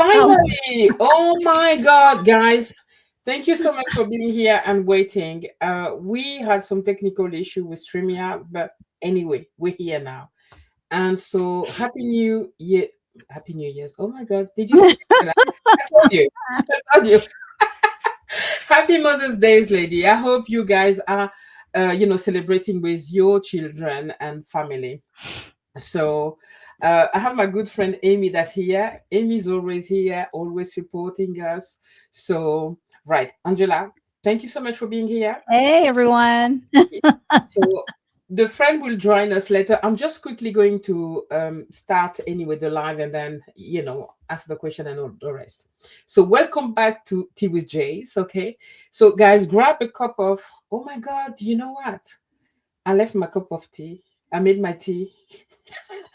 Oh, Finally! Oh my God, guys. Thank you so much for being here and waiting. We had some technical issue with StreamYard, but anyway, we're here now. And so, Happy New Year. Happy New Year's. Oh my God. Did you see that? I told you. I told you. Happy Mother's Days, lady. I hope you guys are, celebrating with your children and family. So I have my good friend Amy that's here. Amy's always here, always supporting us. So, right, Angela, thank you so much for being here. hey everyone. So, the friend will join us later. I'm just quickly going to start anyway the live and then, ask the question and all the rest. So, welcome back to Tea with Jays. Okay. So, guys, grab a cup of, oh my God, you know what? I left my cup of tea. I made my tea.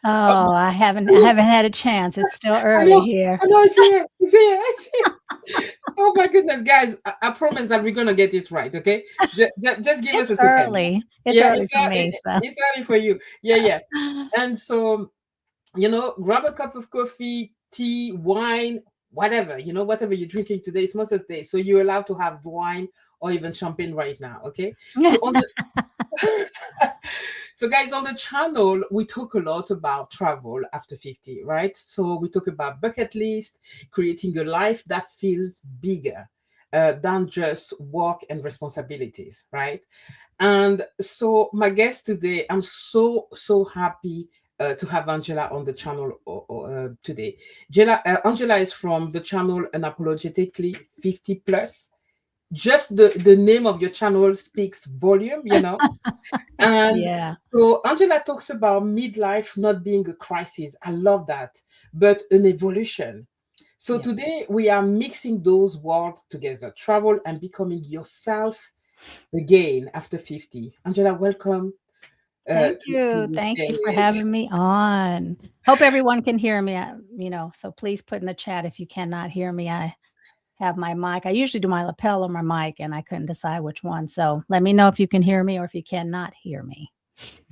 Oh, I haven't had a chance. It's still I early know, here. I know, it's here, it's here, it's here. Oh my goodness, guys! I promise that we're gonna get it right. Okay, just give us It's a second. early. It's Yeah, early for me, so it's early for you. Yeah, yeah. And so grab a cup of coffee, tea, wine, whatever whatever you're drinking today. It's Mother's Day, so you're allowed to have wine or even champagne right now. Okay, so on the so, guys, on the channel, we talk a lot about travel after 50, right? So, we talk about bucket list, creating a life that feels bigger than just work and responsibilities, right? And so, my guest today, I'm so, so happy. To have Angela on the channel today. Angela is from the channel Unapologetically 50 plus. Just the name of your channel speaks volume. And yeah. so Angela talks about midlife not being a crisis. I love that, but an evolution. So Yeah. today we are mixing those words together, travel and becoming yourself again after 50. Angela, welcome Thank to you. this Thank you for stage. having me on. Hope everyone can hear me. So please put in the chat if you cannot hear me. I have my mic. I usually do my lapel or my mic, and I couldn't decide which one. So let me know if you can hear me or if you cannot hear me.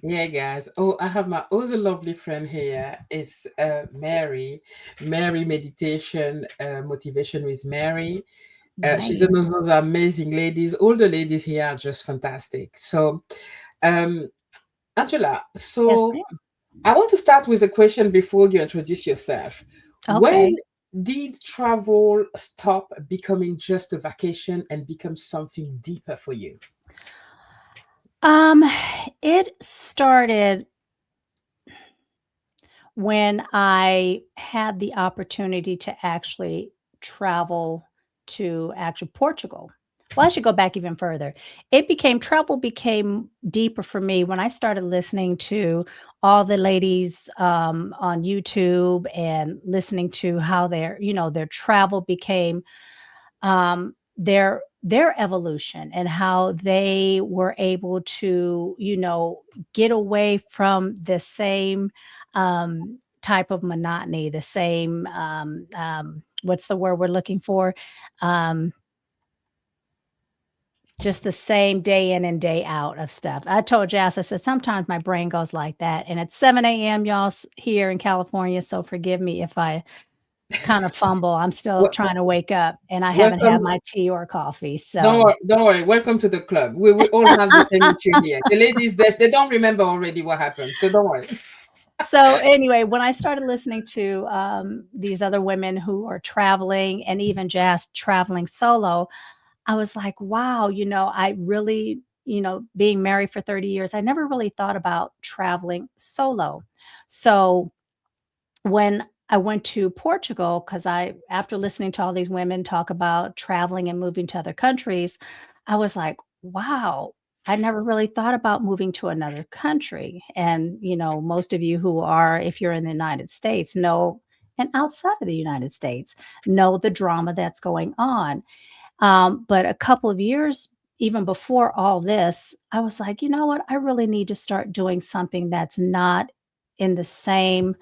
Yeah, guys. Oh, I have my other lovely friend here. It's Mary. Mary Meditation, Motivation with Mary. She's Nice. another of the amazing ladies. All the ladies here are just fantastic. So, um, Angela, Yes, so ma'am. I want to start with a question before you introduce yourself. When Okay. did travel stop becoming just a vacation and become something deeper for you? Um, it started when I had the opportunity to actually travel to actual Portugal. Well, I should go back even further. Travel became deeper for me when I started listening to all the ladies on YouTube and listening to how their travel became their evolution and how they were able to, get away from the same type of monotony, the same what's the word we're looking for? Um, just the same day in and day out of stuff. I told Jazz, I said, sometimes my brain goes like that. And it's 7 a.m., y'all, here in California. So forgive me if I kind of fumble. I'm still Wel- trying to wake up and I haven't had Welcome. my tea or coffee. So, Don't worry. Welcome to the club. We all have the same issue here. The ladies, they don't remember already what happened. So don't worry. so anyway, when I started listening to these other women who are traveling and even Jazz traveling solo, I was like, wow, I really, being married for 30 years, I never really thought about traveling solo. So when I went to Portugal, because after listening to all these women talk about traveling and moving to other countries, I was like, wow, I never really thought about moving to another country. And, most of you who are, if you're in the United States, know, and outside of the United States, know the drama that's going on. But a couple of years, even before all this, I was like, you know what? I really need to start doing something that's not in the same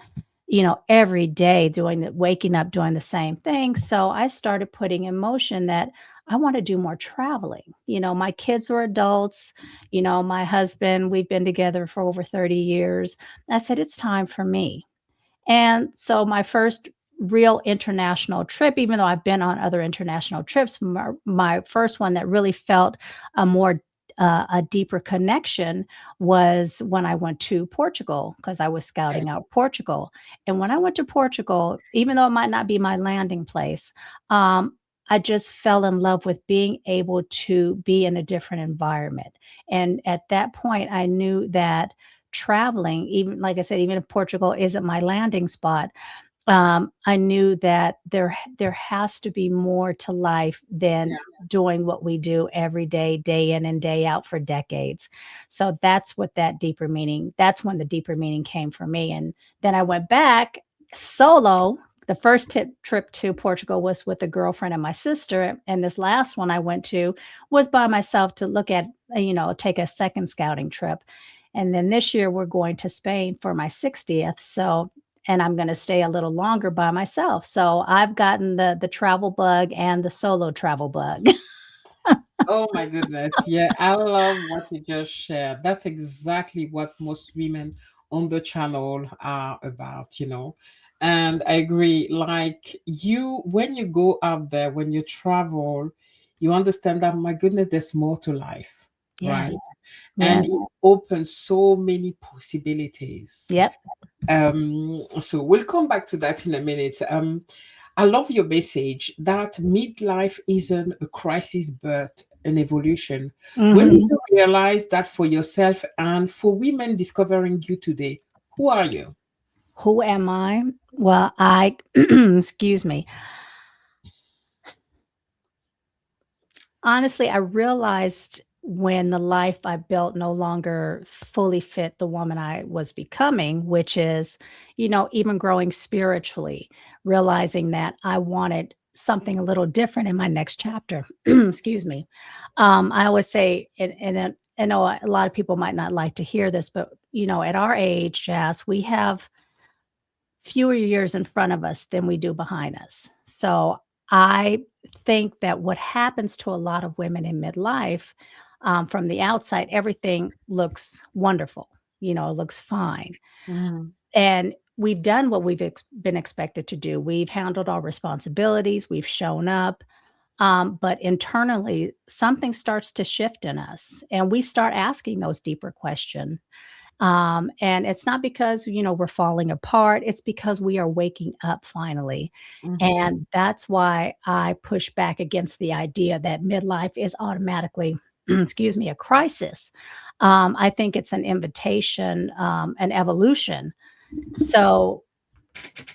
every day waking up doing the same thing. So I started putting in motion that I want to do more traveling. My kids are adults, my husband, we've been together for over 30 years. I said, it's time for me. And so my first real international trip, even though I've been on other international trips, my first one that really felt a more a deeper connection was when I went to Portugal because I was Okay. scouting out Portugal. And when I went to Portugal, even though it might not be my landing place, I just fell in love with being able to be in a different environment. And at that point, I knew that traveling, even like I said, even if Portugal isn't my landing spot, I knew that there has to be more to life than Yeah. doing what we do every day, day in and day out for decades. So that's what that deeper meaning. That's when the deeper meaning came for me. And then I went back solo. The first trip to Portugal was with a girlfriend and my sister, and this last one I went to was by myself to look at, take a second scouting trip. And then this year we're going to Spain for my 60th. So and I'm gonna stay a little longer by myself. So I've gotten the travel bug and the solo travel bug. Oh my goodness. Yeah, I love what you just shared. That's exactly what most women on the channel are about. And I agree. Like when you go out there, when you travel, you understand that, my goodness, there's more to life, right? Yes, And yes. it opens so many possibilities. Yep. So we'll come back to that in a minute. I love your message that midlife isn't a crisis but an evolution. When did Mhm. you realize that for yourself and for women discovering you today? Who are you? Who am I? Well, I excuse me. Honestly, I realized when the life I built no longer fully fit the woman I was becoming, which is, even growing spiritually, realizing that I wanted something a little different in my next chapter. Excuse me. I always say, and I know a lot of people might not like to hear this, but at our age, Jazz, we have fewer years in front of us than we do behind us. So I think that what happens to a lot of women in midlife, from the outside, everything looks wonderful. It looks fine. Mhm. And we've done what we've been expected to do. We've handled our responsibilities, we've shown up. But internally, something starts to shift in us, and we start asking those deeper questions. And it's not because, we're falling apart, it's because we are waking up finally. Mhm. And that's why I push back against the idea that midlife is automatically, excuse me, a crisis. I think it's an invitation, an evolution. So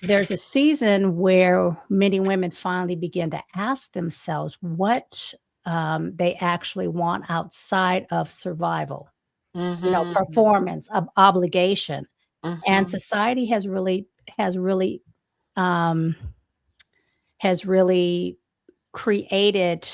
there's a season where many women finally begin to ask themselves what they actually want outside of survival, Mhm. performance, obligation. And Mhm. society has really, um, has really created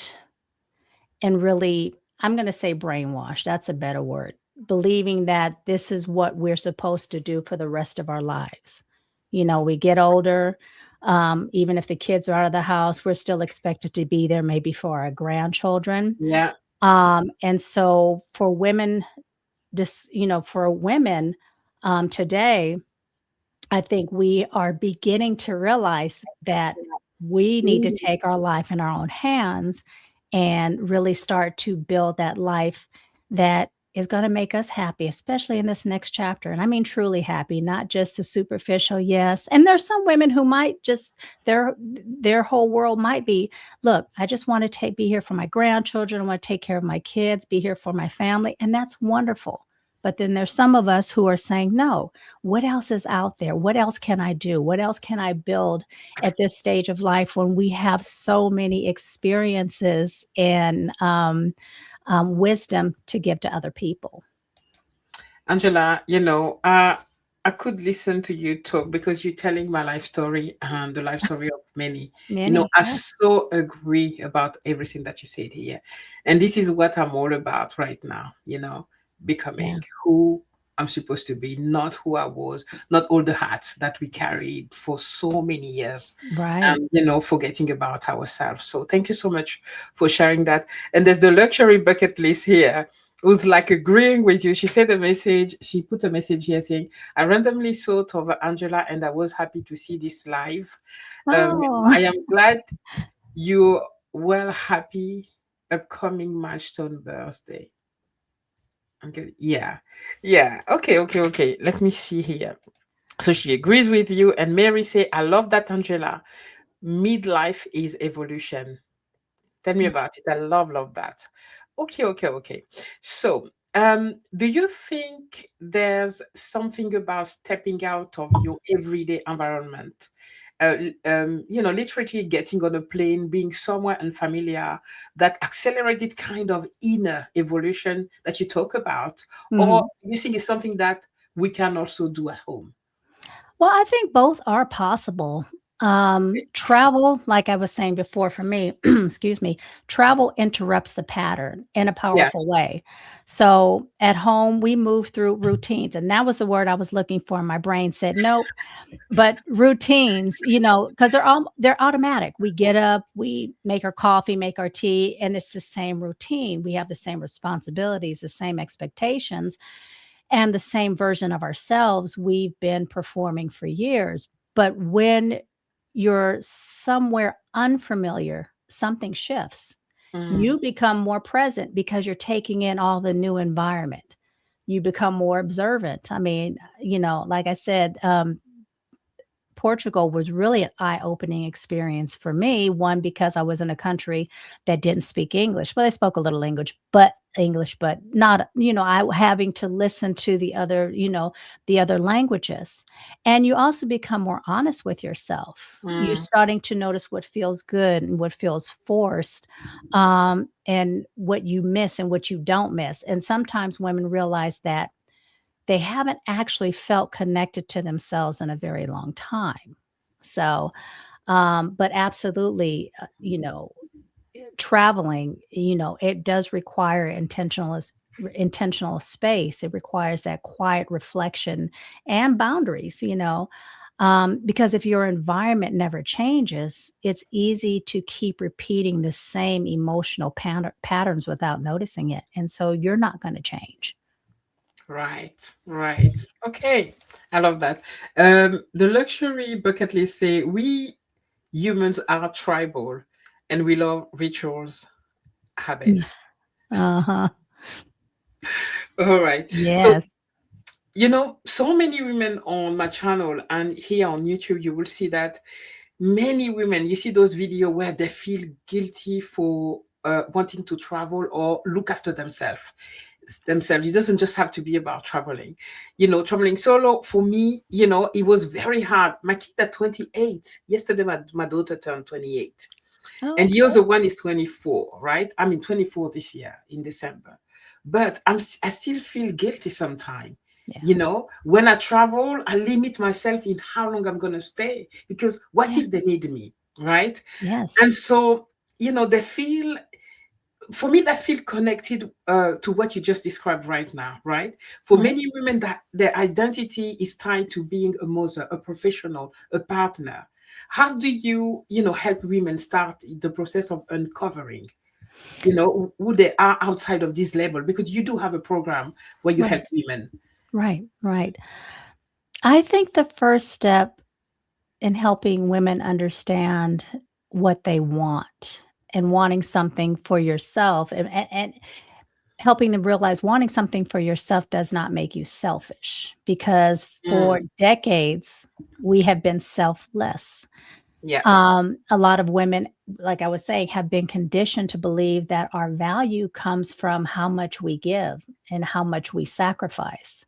and really, I'm gonna say brainwash, that's a better word, believing that this is what we're supposed to do for the rest of our lives. We get older, even if the kids are out of the house, we're still expected to be there maybe for our grandchildren. Yeah. And so for women, today, I think we are beginning to realize that we need to take our life in our own hands and really start to build that life that is gonna make us happy, especially in this next chapter, and I mean truly happy, not just the superficial, yes, and there's some women who might just their whole world might be, "Look, I just wanna be here for my grandchildren, I wanna take care of my kids, be here for my family," and that's wonderful, but then there's some of us who are saying, "No, what else is out there? What else can I do? What else can I build at this stage of life when we have so many experiences and wisdom to give to other people?" Angela, I could listen to you talk because you're telling my life story and the life story of many. Many, I yeah, so agree about everything that you said here. And this is what I'm all about right now, yeah, becoming who I'm supposed to be, not who I was, not all the hats that we carried for so many years, right. and forgetting about ourselves. So thank you so much for sharing that. And there's the luxury bucket list here. who's like agreeing with you. She said a message, she put a message here saying, I randomly thought of Angela and I was happy to see this live. Um, Oh. I am glad you well happy upcoming milestone birthday. Okay, yeah. Yeah. Okay, okay, okay. Let me see here. So she agrees with you. And Mary say, I love that, Angela. Midlife is evolution. Tell me about it. I love that. Okay, okay, okay. So, do you think there's something about stepping out of your everyday environment? Literally getting on a plane, being somewhere unfamiliar, that accelerated kind of inner evolution that you talk about, or Mhm. do you think it's something that we can also do at home? Well, I think both are possible. Travel, like I was saying before for me, excuse me, travel interrupts the pattern in a Yeah. powerful way. So at home, we move through routines, and that was the word I was looking for. My brain said, nope. But routines, because they're automatic. We get up, we make our coffee, make our tea, and it's the same routine. We have the same responsibilities, the same expectations, and the same version of ourselves we've been performing for years. But when you're somewhere unfamiliar, something shifts. Mm, You become more present because you're taking in all the new environment. You become more observant. I mean, like I said, Portugal was really an eye-opening experience for me. One, because I was in a country that didn't speak English. Well, they spoke a little English, but not, I having to listen to the other languages. And you also become more honest with yourself. You're mm, starting to notice what feels good and what feels forced, and what you miss and what you don't miss. And sometimes women realize that they haven't actually felt connected to themselves in a very long time. So, but absolutely, traveling, it does require intentional space. It requires that quiet reflection and boundaries, because if your environment never changes, it's easy to keep repeating the same emotional patterns without noticing it. And so you're not going to change. right, right. Okay, I love that. The luxury bucket list say we humans are tribal and we love rituals, Yeah. habits. Uh-huh. All right. So, Yes. so many women on my channel and here on YouTube, you will see that many women, you see those videos where they feel guilty for wanting to travel or look after themselves. It doesn't just have to be about traveling. Traveling solo for me, it was very hard. My kid at 28, yesterday my daughter turned 28. Oh, And the okay. other one is 24, right? I mean 24 this year in December. But I still feel guilty sometimes. Yeah. When I travel, I limit myself in how long I'm going to stay because what Yeah. if they need me, right? Yes. And so, they feel, for me, that feel connected to what you just described right now, right? For Right. many women, that their identity is tied to being a mother, a professional, a partner. How do you help women start the process of uncovering, who they are outside of this label? Because you do have a program where you Right. help women. Right. Right. I think the first step in helping women understand what they want and wanting something for yourself, and helping them realize wanting something for yourself does not make you selfish, because for Mm, decades we have been selfless. yeah. A lot of women, like I was saying, have been conditioned to believe that our value comes from how much we give and how much we sacrifice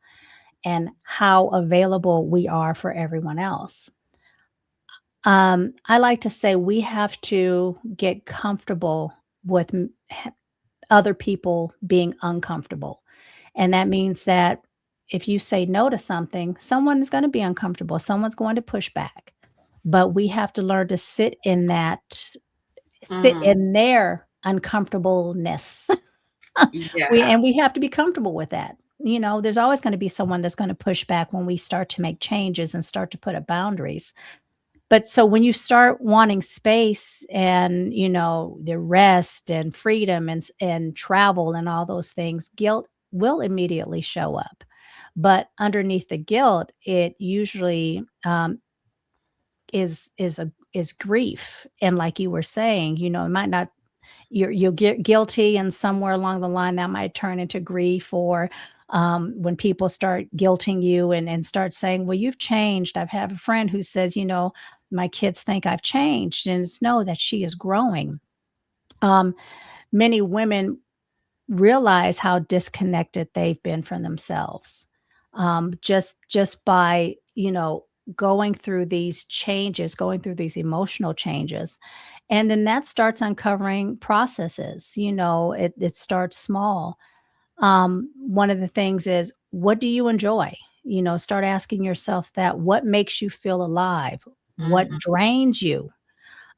and how available we are for everyone else. I like to say we have to get comfortable with other people being uncomfortable. And that means that if you say no to something, someone is going to be uncomfortable, someone's going to push back. But we have to learn to sit Mm, in their uncomfortableness. yeah. We have to be comfortable with that. There's always gonna be someone that's gonna push back when we start to make changes and start to put up boundaries. But so when you start wanting space and, the rest and freedom and travel and all those things, guilt will immediately show up. But underneath the guilt, it usually, is grief. And like you were saying, it might not you'll get guilty, and somewhere along the line that might turn into grief, or when people start guilting you and start saying, well, you've changed. I've had a friend who says, my kids think I've changed, and it's no, that she is growing. Many women realize how disconnected they've been from themselves, just by going through these changes, going through these emotional changes. And then that starts uncovering processes. It starts small. One of the things is, what do you enjoy? Start asking yourself that. What makes you feel alive? What Mhm. drains you?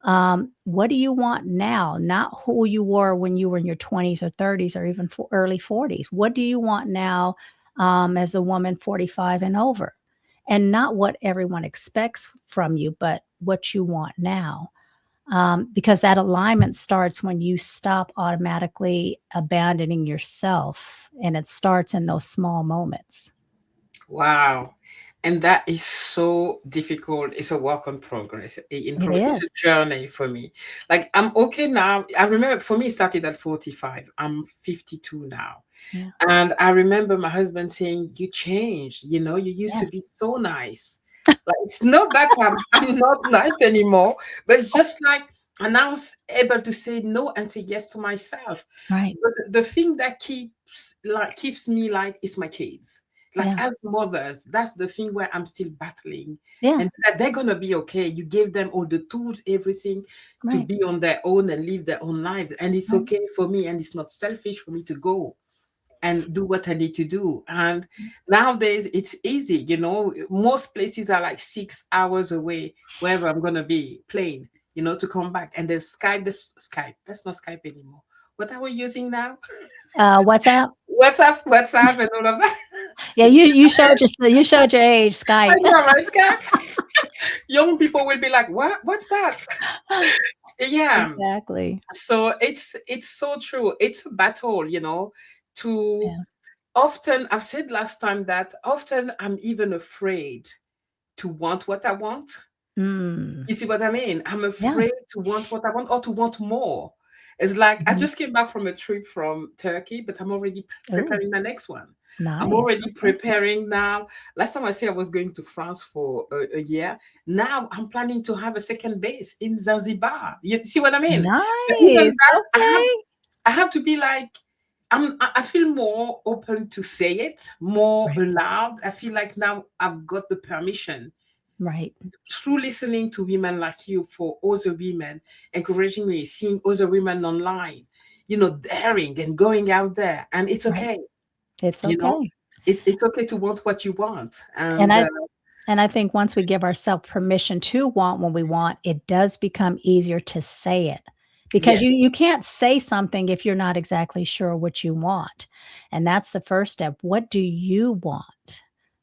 What do you want now? Not who you were when you were in your 20s or 30s or even early 40s. What do you want now, as a woman 45 and over? And not what everyone expects from you, but what you want now. Because that alignment starts when you stop automatically abandoning yourself, and it starts in those small moments. Wow. And that is so difficult. It's a work on progress. It It's a is. journey for me. Like, I'm okay now. I remember for me, it started at 45. I'm 52 now. Yeah. And I remember my husband saying, you changed, you used to Yes. be so nice. Like, it's not that I'm not nice anymore, but it's just like, and I was able to say no and say yes to myself. Right. But the thing that keeps me like is my kids. Like, Yeah. as mothers, that's the thing where I'm still battling. Yeah. And that they're gonna be okay. You gave them all the tools, everything to Right. be on their own and live their own lives. And it's Right. okay for me, and it's not selfish for me to go and do what I need to do. And nowadays it's easy, most places are like 6 hours away, wherever I'm gonna be, plane, to come back. And there's Skype. That's not Skype anymore. What are we using now? WhatsApp. WhatsApp, and all of that. Yeah, you showed your age, I Skype. know, right, Skype. Young people will be like, what? What's that? Yeah. Exactly. So it's so true. It's a battle, to Yeah. often, I've said last time that often I'm even afraid to want what I want. Mm. You see what I mean? I'm Yeah. afraid to want what I want, or to want more. It's like I Mhm. just came back from a trip from Turkey, but I'm already Ooh, preparing my next one. I'm nice. already Okay. preparing now. Last time I said I was going to France for a year. Now I'm planning to have a second base in Zanzibar. You see what I mean? But even Nice. that, Okay. I have to be like, I feel more open to say it, more Right. allowed. I feel like now I've got the permission Right. through listening to women like you, for other women, encouraging me, seeing other women online, daring and going out there. And it's Right. okay, It's you know, okay. it's okay to want what you want. And And I think once we give ourselves permission to want what we want, it does become easier to say it, because yes, you can't say something if you're not exactly sure what you want. And that's the first step. What do you want?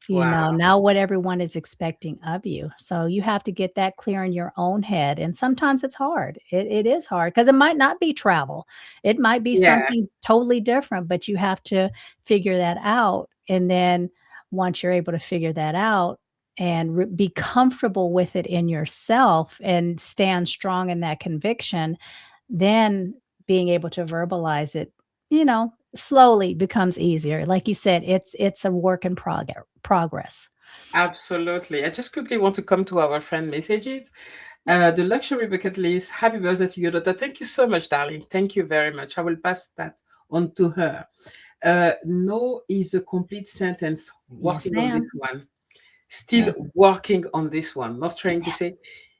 wow, Now what everyone is expecting of you. So you have to get that clear in your own head. And sometimes it's hard. It is hard because it might not be travel. It might be yeah, something totally different, but you have to figure that out. And then once you're able to figure that out and be comfortable with it in yourself and stand strong in that conviction, then being able to verbalize it, slowly becomes easier. Like you said, it's a work in progress. absolutely. I just quickly want to come to our friend messages. The luxury bucket list. Happy birthday to your daughter. Thank you so much, darling. Thank you very much. I will pass that on to her. No is a complete sentence. Yes, Working on this ma'am. one. Still Yes. working on this one. Not trying to say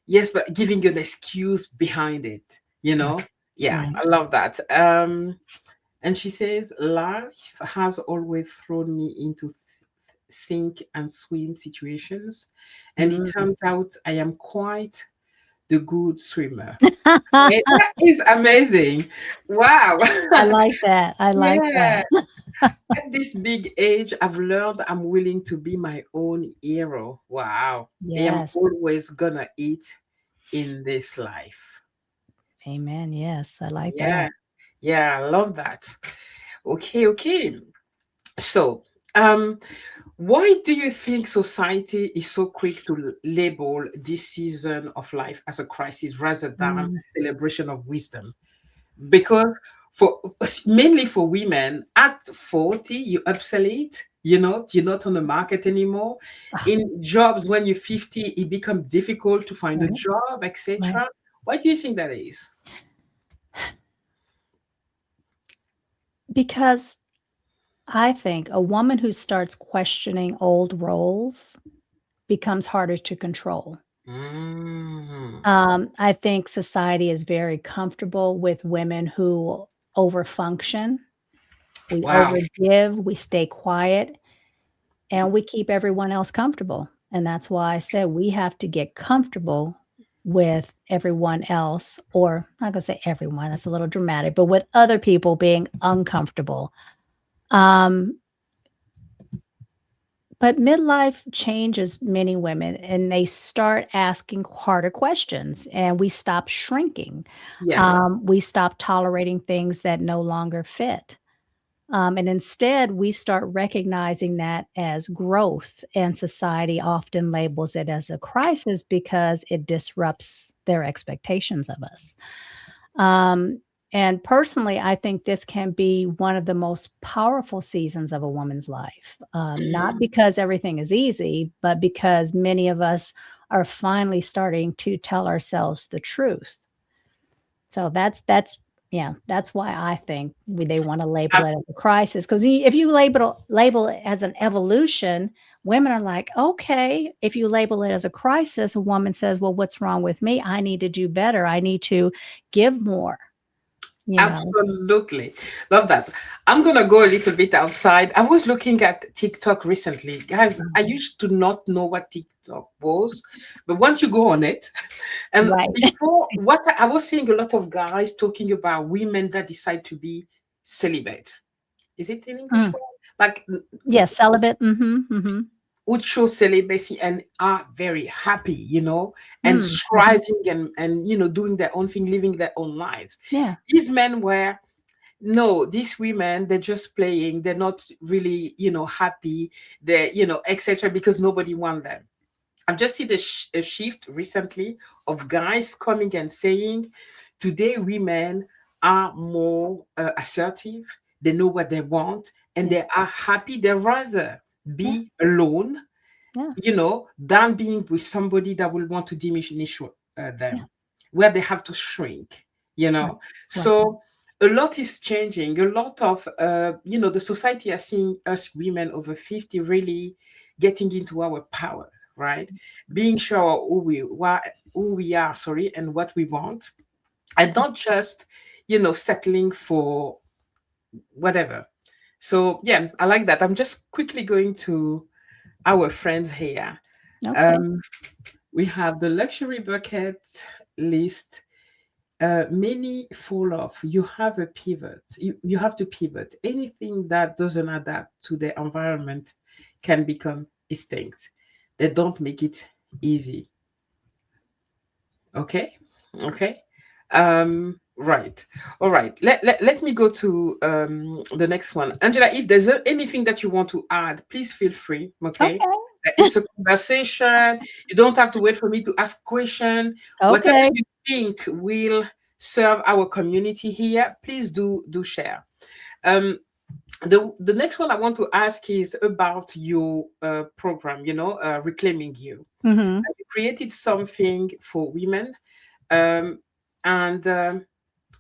yes, but giving you an excuse behind it. Right, Yeah, right. I love that. And she says, life has always thrown me into sink and swim situations. And it Mm, turns out I am quite the good swimmer. Eh, that is amazing. Wow. I like that. I like Yeah. that. At this big age, I've learned I'm willing to be my own hero. Wow. I am Yes. always gonna eat in this life. Amen. Yes, I like that. Yeah. Yeah, I love that. Okay, okay. So, um, why do you think society is so quick to label this season of life as a crisis rather than a Mm. celebration of wisdom? Because for mainly for women at 40 you obsolete, you're not on the market anymore. Ah, In jobs when you're 50 it becomes difficult to find a right, job, right. etc. Why do you think that is? Because I think a woman who starts questioning old roles becomes harder to control. Mm, I think society is very comfortable with women who overfunction. We wow. overgive, we stay quiet, and we keep everyone else comfortable. And that's why I said we have to get comfortable with everyone else, or I'm not gonna say everyone, that's a little dramatic, but with other people being uncomfortable. Um, but midlife changes many women and they start asking harder questions and we stop shrinking. Yeah, We stop tolerating things that no longer fit. And instead, we start recognizing that as growth, and society often labels it as a crisis because it disrupts their expectations of us. Um, and personally, I think this can be one of the most powerful seasons of a woman's life, not mm, because everything is easy, but because many of us are finally starting to tell ourselves the truth. So that's yeah, that's why I think they wanna label ab- it as a crisis, 'cause if you label it as an evolution, women are like, "Okay." If you label it as a crisis, a woman says, "Well, what's wrong with me? I need to do better. I need to give more," you know? Absolutely. Love that. I'm going to go a little bit outside. I was looking at TikTok recently. Guys, I Mhm. used to not know what TikTok was, but once you go on it, and Right. before, I was seeing a lot of guys talking about women that decide to be celibate. Is it in English Mm. word? Like Yes, celibate. Mhm, mhm. would show celibacy and are very happy, and Mm, mhm. striving and doing their own thing, living their own lives. Yeah, These men were no, these women, they're just playing, they're not really happy, they're etc. because nobody wants them. I've just seen a shift recently of guys coming and saying today women are more assertive, they know what they want, and yeah, they are happy. They rather yeah, be alone, yeah, than being with somebody that will want to diminish yeah. them, where they have to shrink, you Right, know. right. So a lot is changing. A lot of, the society are seeing us women over 50 really getting into our power, right? Being sure who we are, sorry, and what we want, and not just, settling for whatever. So yeah, I like that. I'm just quickly going to our friends here. Okay. Um, we have the luxury bucket list. Many fall off. You have a pivot. You have to pivot. Anything that doesn't adapt to the environment can become extinct. They don't make it easy. Okay. Okay. Right. All right. Let me go to the next one. Angela, if there's anything that you want to add, please feel free. Okay. Okay. It's a conversation. You don't have to wait for me to ask question. Whatever Okay. you think will serve our community here, please do share. Um, the next one I want to ask is about your program, Reclaiming You. Mhm. You created something for women, um, and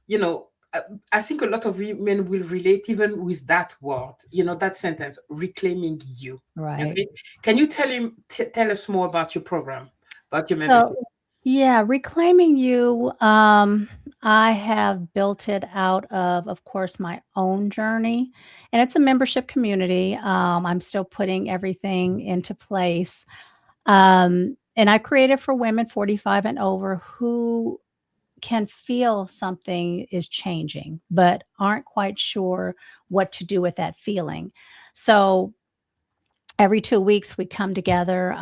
you know uh, I think a lot of women will relate even with that word, that sentence, reclaiming you. Right. Okay, can you tell us more about your program, about your So, membership? yeah, Reclaiming You, I have built it out of course, my own journey, and it's a membership community. I'm still putting everything into place. and I created for women 45 and over who can feel something is changing, but aren't quite sure what to do with that feeling. So every 2 weeks we come together,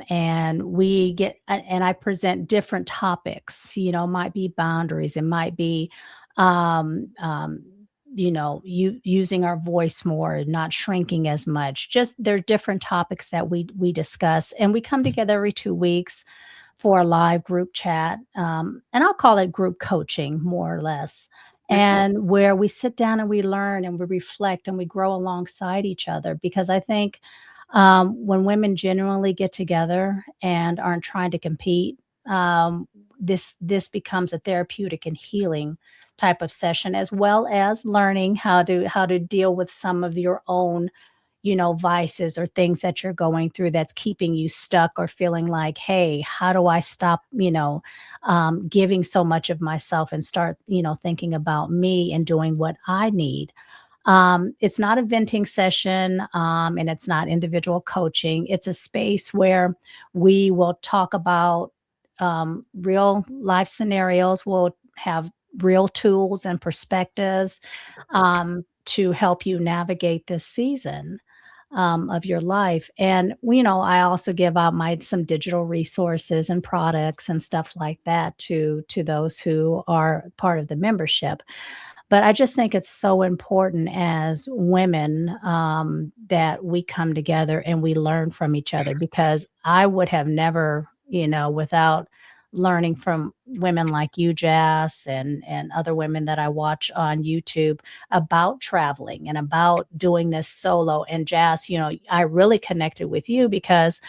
and we get and I present different topics, might be boundaries, it might be, um, um, using our voice more, not shrinking as much. Just there are different topics that we discuss, and we come together every 2 weeks for a live group chat, and I'll call it group coaching more or less, Okay. and where we sit down and we learn and we reflect and we grow alongside each other. Because I think when women genuinely get together and aren't trying to compete, this becomes a therapeutic and healing type of session, as well as learning how to deal with some of your own vices or things that you're going through that's keeping you stuck or feeling like, hey, how do I stop, giving so much of myself and start, thinking about me and doing what I need. It's not a venting session, and it's not individual coaching. It's a space where we will talk about real life scenarios. We'll have real tools and perspectives to help you navigate this season of your life. And I also give out my some digital resources and products and stuff like that to those who are part of the membership. But I just think it's so important as women, that we come together and we learn from each other, because I would have never, without learning from women like you, Jazz, and other women that I watch on YouTube about traveling and about doing this solo. And Jazz, I really connected with you because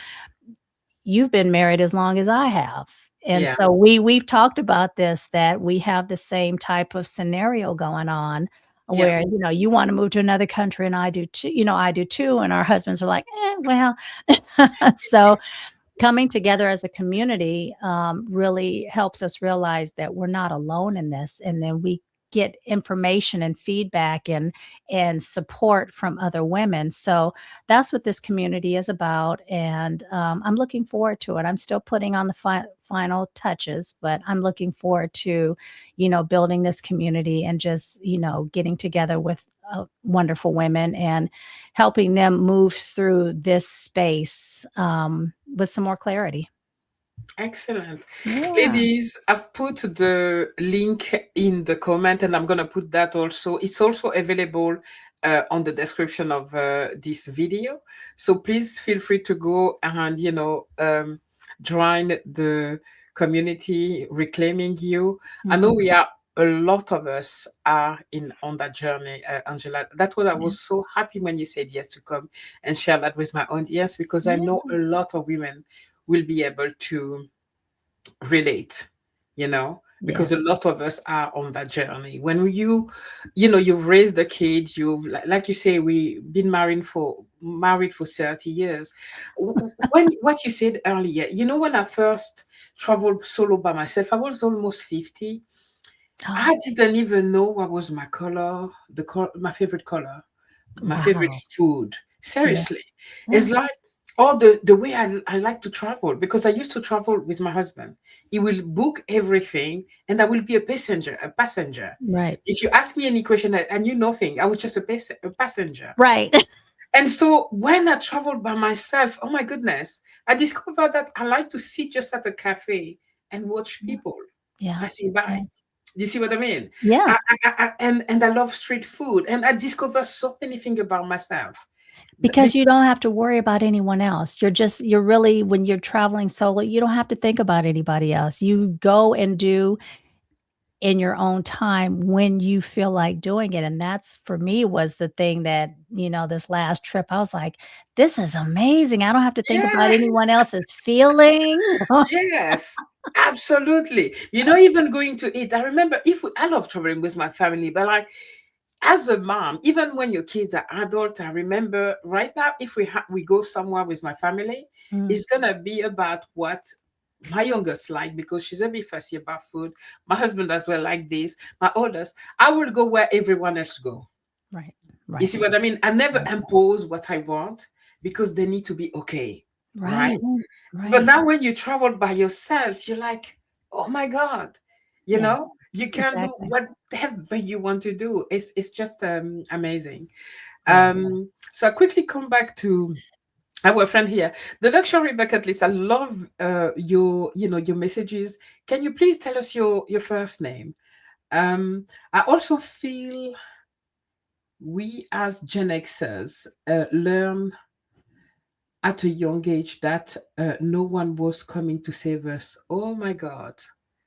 you've been married as long as I have. And Yeah. so we've talked about this, that we have the same type of scenario going on Yeah. where, you wanna move to another country and I do too, and our husbands are like, well. So coming together as a community, really helps us realize that we're not alone in this, and then we get information and feedback and support from other women. So that's what this community is about, and I'm looking forward to it. I'm still putting on the final touches, but I'm looking forward to building this community and just getting together with wonderful women and helping them move through this space with some more clarity. Excellent. Yeah. Ladies, I've put the link in the comment and I'm going to put that also. It's also available on the description of this video. So please feel free to go and, join the community reclaiming you. I know Mhm. we are, a lot of us are in on that journey, Angela. That's what I Yeah. was so happy when you said yes to come and share that with my audience, because I know Yeah. a lot of women will be able to relate, Yeah. because a lot of us are on that journey. When you've raised a kid, you've like you say, we been married for 30 years. When what you said earlier, when I first traveled solo by myself, I was almost 50. Oh, I didn't even know what was my color, my favorite color, my favorite wow. food. Yeah. Seriously. Yeah. It's like all the way I like to travel, because I used to travel with my husband. He will book everything and I will be a passenger. Right. If you ask me any question, I knew nothing. I was just a passenger. Right. And so when I traveled by myself, oh my goodness, I discovered that I like to sit just at a cafe and watch Yeah. people Yeah. passing Yeah. by. Do you see what I mean? Yeah. And I love street food, and I discover so many things about myself. Because you don't have to worry about anyone else. You're really, when you're traveling solo, you don't have to think about anybody else. You go and do in your own time when you feel like doing it, and that's, for me, was the thing that, this last trip, I was like, "This is amazing. I don't have to think about Yeah, anyone else's feelings." yes, absolutely. Even going to eat. I remember, I love traveling with my family, but like as a mom, even when your kids are adult, I remember right now, if we go somewhere with my family, Mm, it's gonna be about what my youngest like, because she's a bit fussy about food. My husband as well like this. My oldest, I will go where everyone else go. right, You right, see what I mean? I never right. impose what I want, because they need to be okay. right? Right, But right. now when you travel by yourself, you're like, oh my God, Yeah, you can do exactly. whatever you want to do. It's just amazing. Yeah, So I quickly come back to our friend here. The luxury bucket list. I love your, your messages. Can you please tell us your first name? I also feel we as Gen Xers learn at a young age that no one was coming to save us. Oh my God.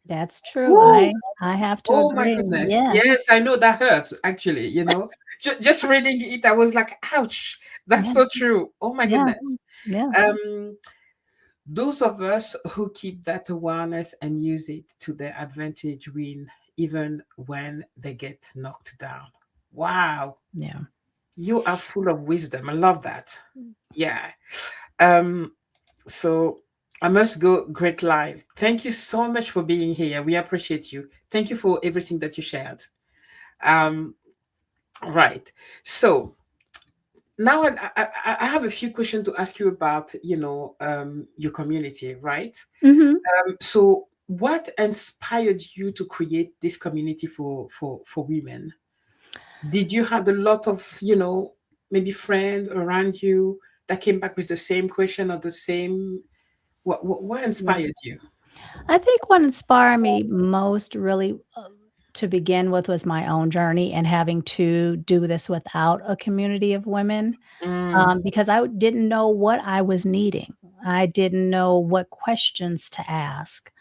that's true. Woo! I have to Oh my agree. goodness. Yes. Yes, I know that hurt actually, Just reading it, I was like, ouch, that's Yeah, so true. Oh my yeah, goodness. yeah. Um, those of us who keep that awareness and use it to their advantage win even when they get knocked down. Wow. Yeah. You are full of wisdom. I love that. Yeah. Um, so I must go great live. Thank you so much for being here. We appreciate you. Thank you for everything that you shared. Um, right. So now I have a few questions to ask you about, your community, right? Mhm. So what inspired you to create this community for women? Did you have a lot of, maybe friends around you that came back with the same question or the same what Yeah. inspired you? I think what inspired me most really, to begin with was my own journey and having to do this without a community of women, Mm, because I didn't know what I was needing. I didn't know what questions to ask.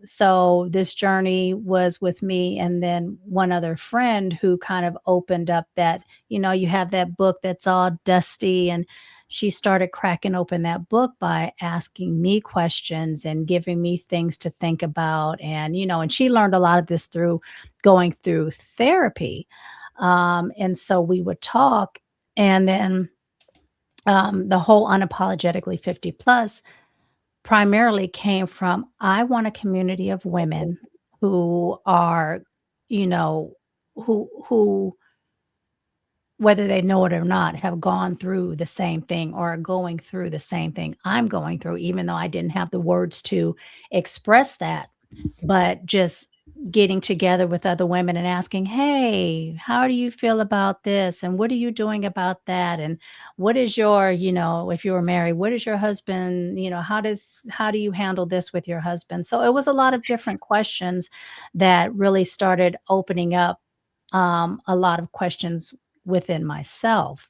So this journey was with me and then one other friend who kind of opened up that, you have that book that's all dusty, and she started cracking open that book by asking me questions and giving me things to think about. And, and she learned a lot of this through going through therapy. And so we would talk, and then the whole unapologetically 50 plus primarily came from, I want a community of women who are, you know, who whether they know it or not, have gone through the same thing or are going through the same thing I'm going through, even though I didn't have the words to express that. But just getting together with other women and asking, "Hey, how do you feel about this? And what are you doing about that? And what is your, if you were married, what is your husband, how do you handle this with your husband?" So it was a lot of different questions that really started opening up a lot of questions within myself.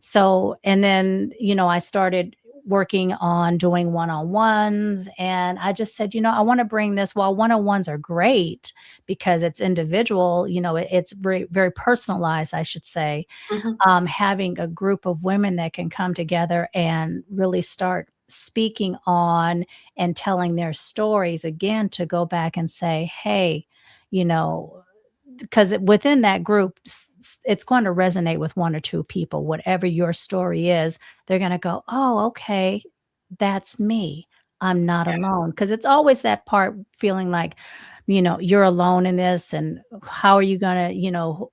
So, and then, I started working on doing one-on-ones, and I just said, I want to bring this. While one-on-ones are great because it's individual, it's very, very personalized, I should say. mhm. Having a group of women that can come together and really start speaking on and telling their stories again, to go back and say, hey, you know, because within that group, it's going to resonate with one or two people. Whatever your story is, they're going to go, "Oh, okay, that's me. I'm not alone." Because it's always that part feeling like, you're alone in this, and how are you going to,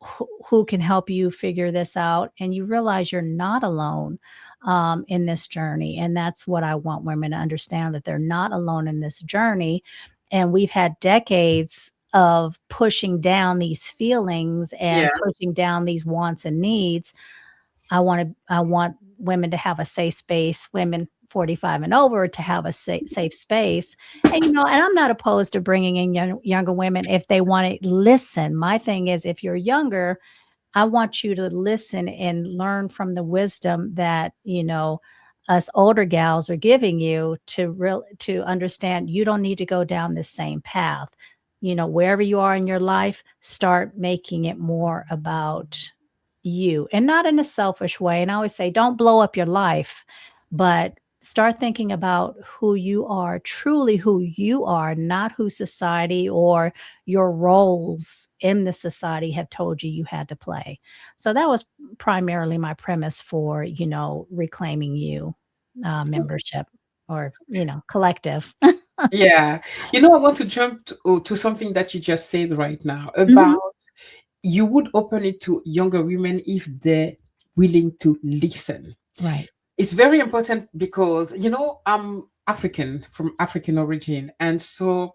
who can help you figure this out? And you realize you're not alone in this journey. And that's what I want women to understand, that they're not alone in this journey. And we've had decades of pushing down these feelings Yeah. and pushing down these wants and needs. I want women to have a safe space, women 45 and over to have a safe space. And, and I'm not opposed to bringing in younger women if they want to listen. My thing is, if you're younger, I want you to listen and learn from the wisdom that, us older gals are giving you, to understand you don't need to go down the same path. Wherever you are in your life, start making it more about you, and not in a selfish way. And I always say, don't blow up your life, but start thinking about who you are, truly who you are, not who society or your roles in the society have told you had to play. So that was primarily my premise for, reclaiming you membership, or, collective. Yeah. I want to jump to something that you just said right now Mhm. about you would open it to younger women if they're willing to listen. Right. it's very important because I'm African, from African origin, and so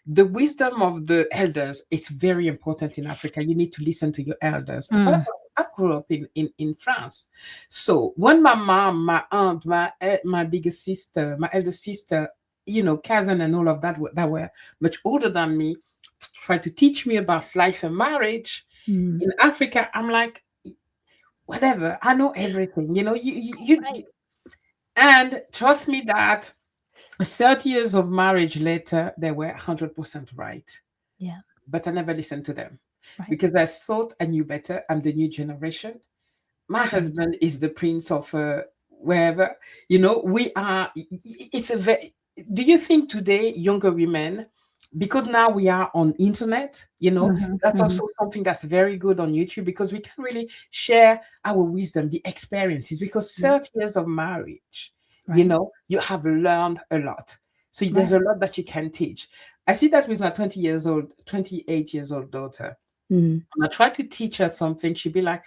the wisdom of the elders, it's very important in Africa. You need to listen to your elders. But Mm, I grew up in France. So when my mom, my aunt, my biggest sister, my elder sister, cousin and all of that were much older than me, try to teach me about life and marriage mm, in Africa, I'm like, whatever, I know everything. right. And trust me that 30 years of marriage later, they were 100% right. Yeah, But I never listened to them right. because I thought I knew better. I'm the new generation. My Right. husband is the prince of wherever. We are. It's a very. Do you think today younger women, because now we are on internet, Mhm, that's mhm. also something that's very good on YouTube because we can really share our wisdom, the experiences. Because Right, 30 years of marriage, right, you have learned a lot. So there's right. a lot that you can teach. I see that with my 28 years old daughter. Mhm. And I try to teach her something. She'd be like,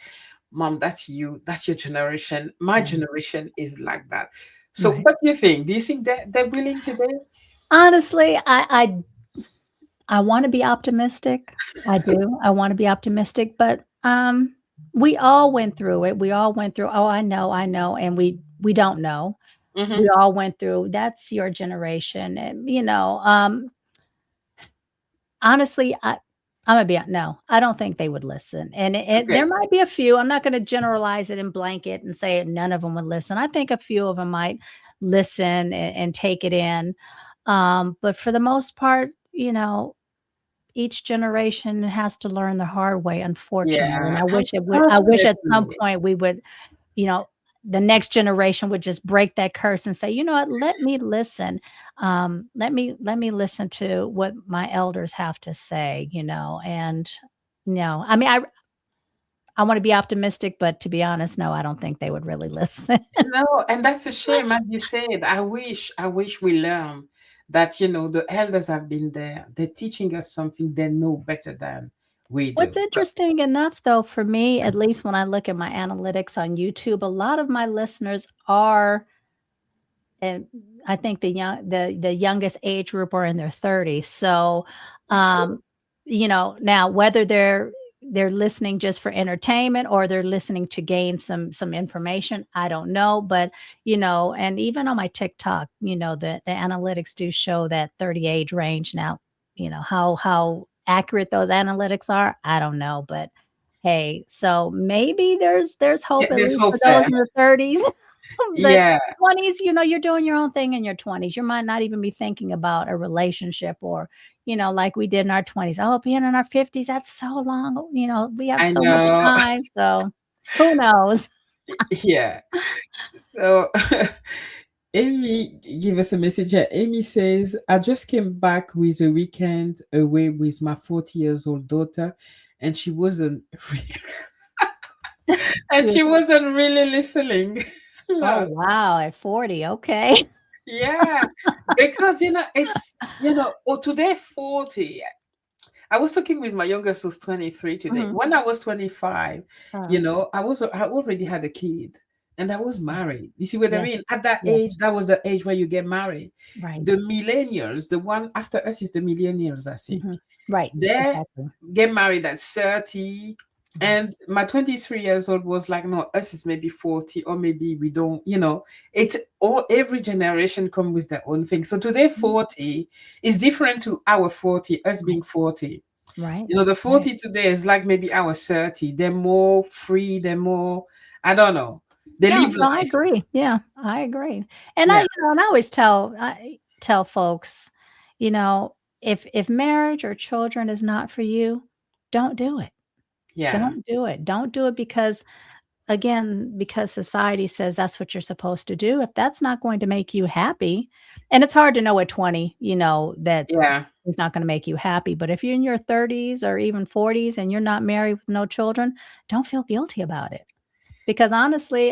Mom, that's you. That's your generation. My Right, generation is like that. So right. what do you think? Do you think they're willing today? Honestly, I wanna be optimistic. I do. I wanna be optimistic, but, we all went through it. We all went through, "Oh, I know," and we don't know. Hmm. We all went through, "That's your generation," and, honestly, Imma be no, I don't think they would listen, and there Okay. might be a few, I'm not gonna generalize it and blanket and say none of them would listen. I think a few of them might listen and take it in, but for the most part, each generation has to learn the hard way, unfortunately, and Yeah, I wish it would I wish at some unfortunately. point we would, you know, the next generation would just break that curse and say, "You know what? Let me listen. Let me listen to what my elders have to say," and no, I mean, I wanna be optimistic, but to be honest, no, I don't think they would really listen. No, and that's a shame, as you said. I wish we learn that, the elders have been there. They're teaching us something they know better than we What's do. But interesting enough, though, for me, at least when I look at my analytics on YouTube, a lot of my listeners are, and I think the youngest age group are in their 30s. So, that's good. um, now whether they're listening just for entertainment or they're listening to gain some information, I don't know. But, and even on my TikTok, the analytics do show that 30 age range. Now, how accurate those analytics are, I don't know. But hey, so maybe there's Yeah, hope at there's least hope for there. those in the 30s. But Yeah, 20s, you're doing your own thing in your 20s. You might not even be thinking about a relationship or, like we did in our 20s. Oh, being in our 50s, that's so long. We have I so much know. time. So who knows? Yeah. So Amy give us a message here. Amy says, I just came back with a weekend away with my 40 years old daughter, and she wasn't and Yeah. she wasn't really listening. Oh, Lol. wow. At 40. Okay. Yeah, because or today 40. I was talking with my youngest who's 23 today. Mhm. When I was 25, Uh, I already had a kid and I was yeah. married. You see what I Yeah. mean? At that Yeah. age, that was the age where you get married. Right. The millennials, the one after us is the millennials, I think. Mhm. Right. They Exactly. get married at 30. Right. And my 23 years old was like, no, us is maybe 40, or maybe we don't. It's all every generation come with their own thing. So today Mhm. 40 is different to our 40, us Right. being 40. Right. The Right. 40 today is like maybe our 30. They're more free, they're more, I don't know. They Yeah, live no, I life. agree. Yeah, I agree. And Yeah, I always tell folks, you know, if marriage or children is not for you, don't do it. yeah, Don't do it. Don't do it because, again, because society says that's what you're supposed to do. If that's not going to make you happy, and it's hard to know at 20, that yeah, it's not gonna make you happy, but if you're in your 30s or even 40s and you're not married with no children, don't feel guilty about it. Because honestly,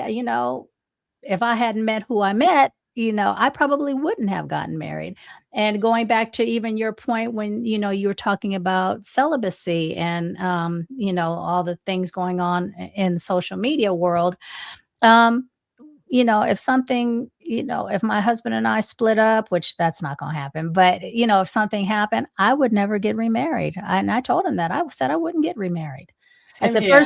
if I hadn't met who I met, I probably wouldn't have gotten married. And going back to even your point when, you were talking about celibacy and, all the things going on in the social media world, um, if something, if my husband and I split up, which that's not gonna happen, but, if something happened, I would never get remarried, and I told him that. I said I wouldn't get remarried. I Same said, here.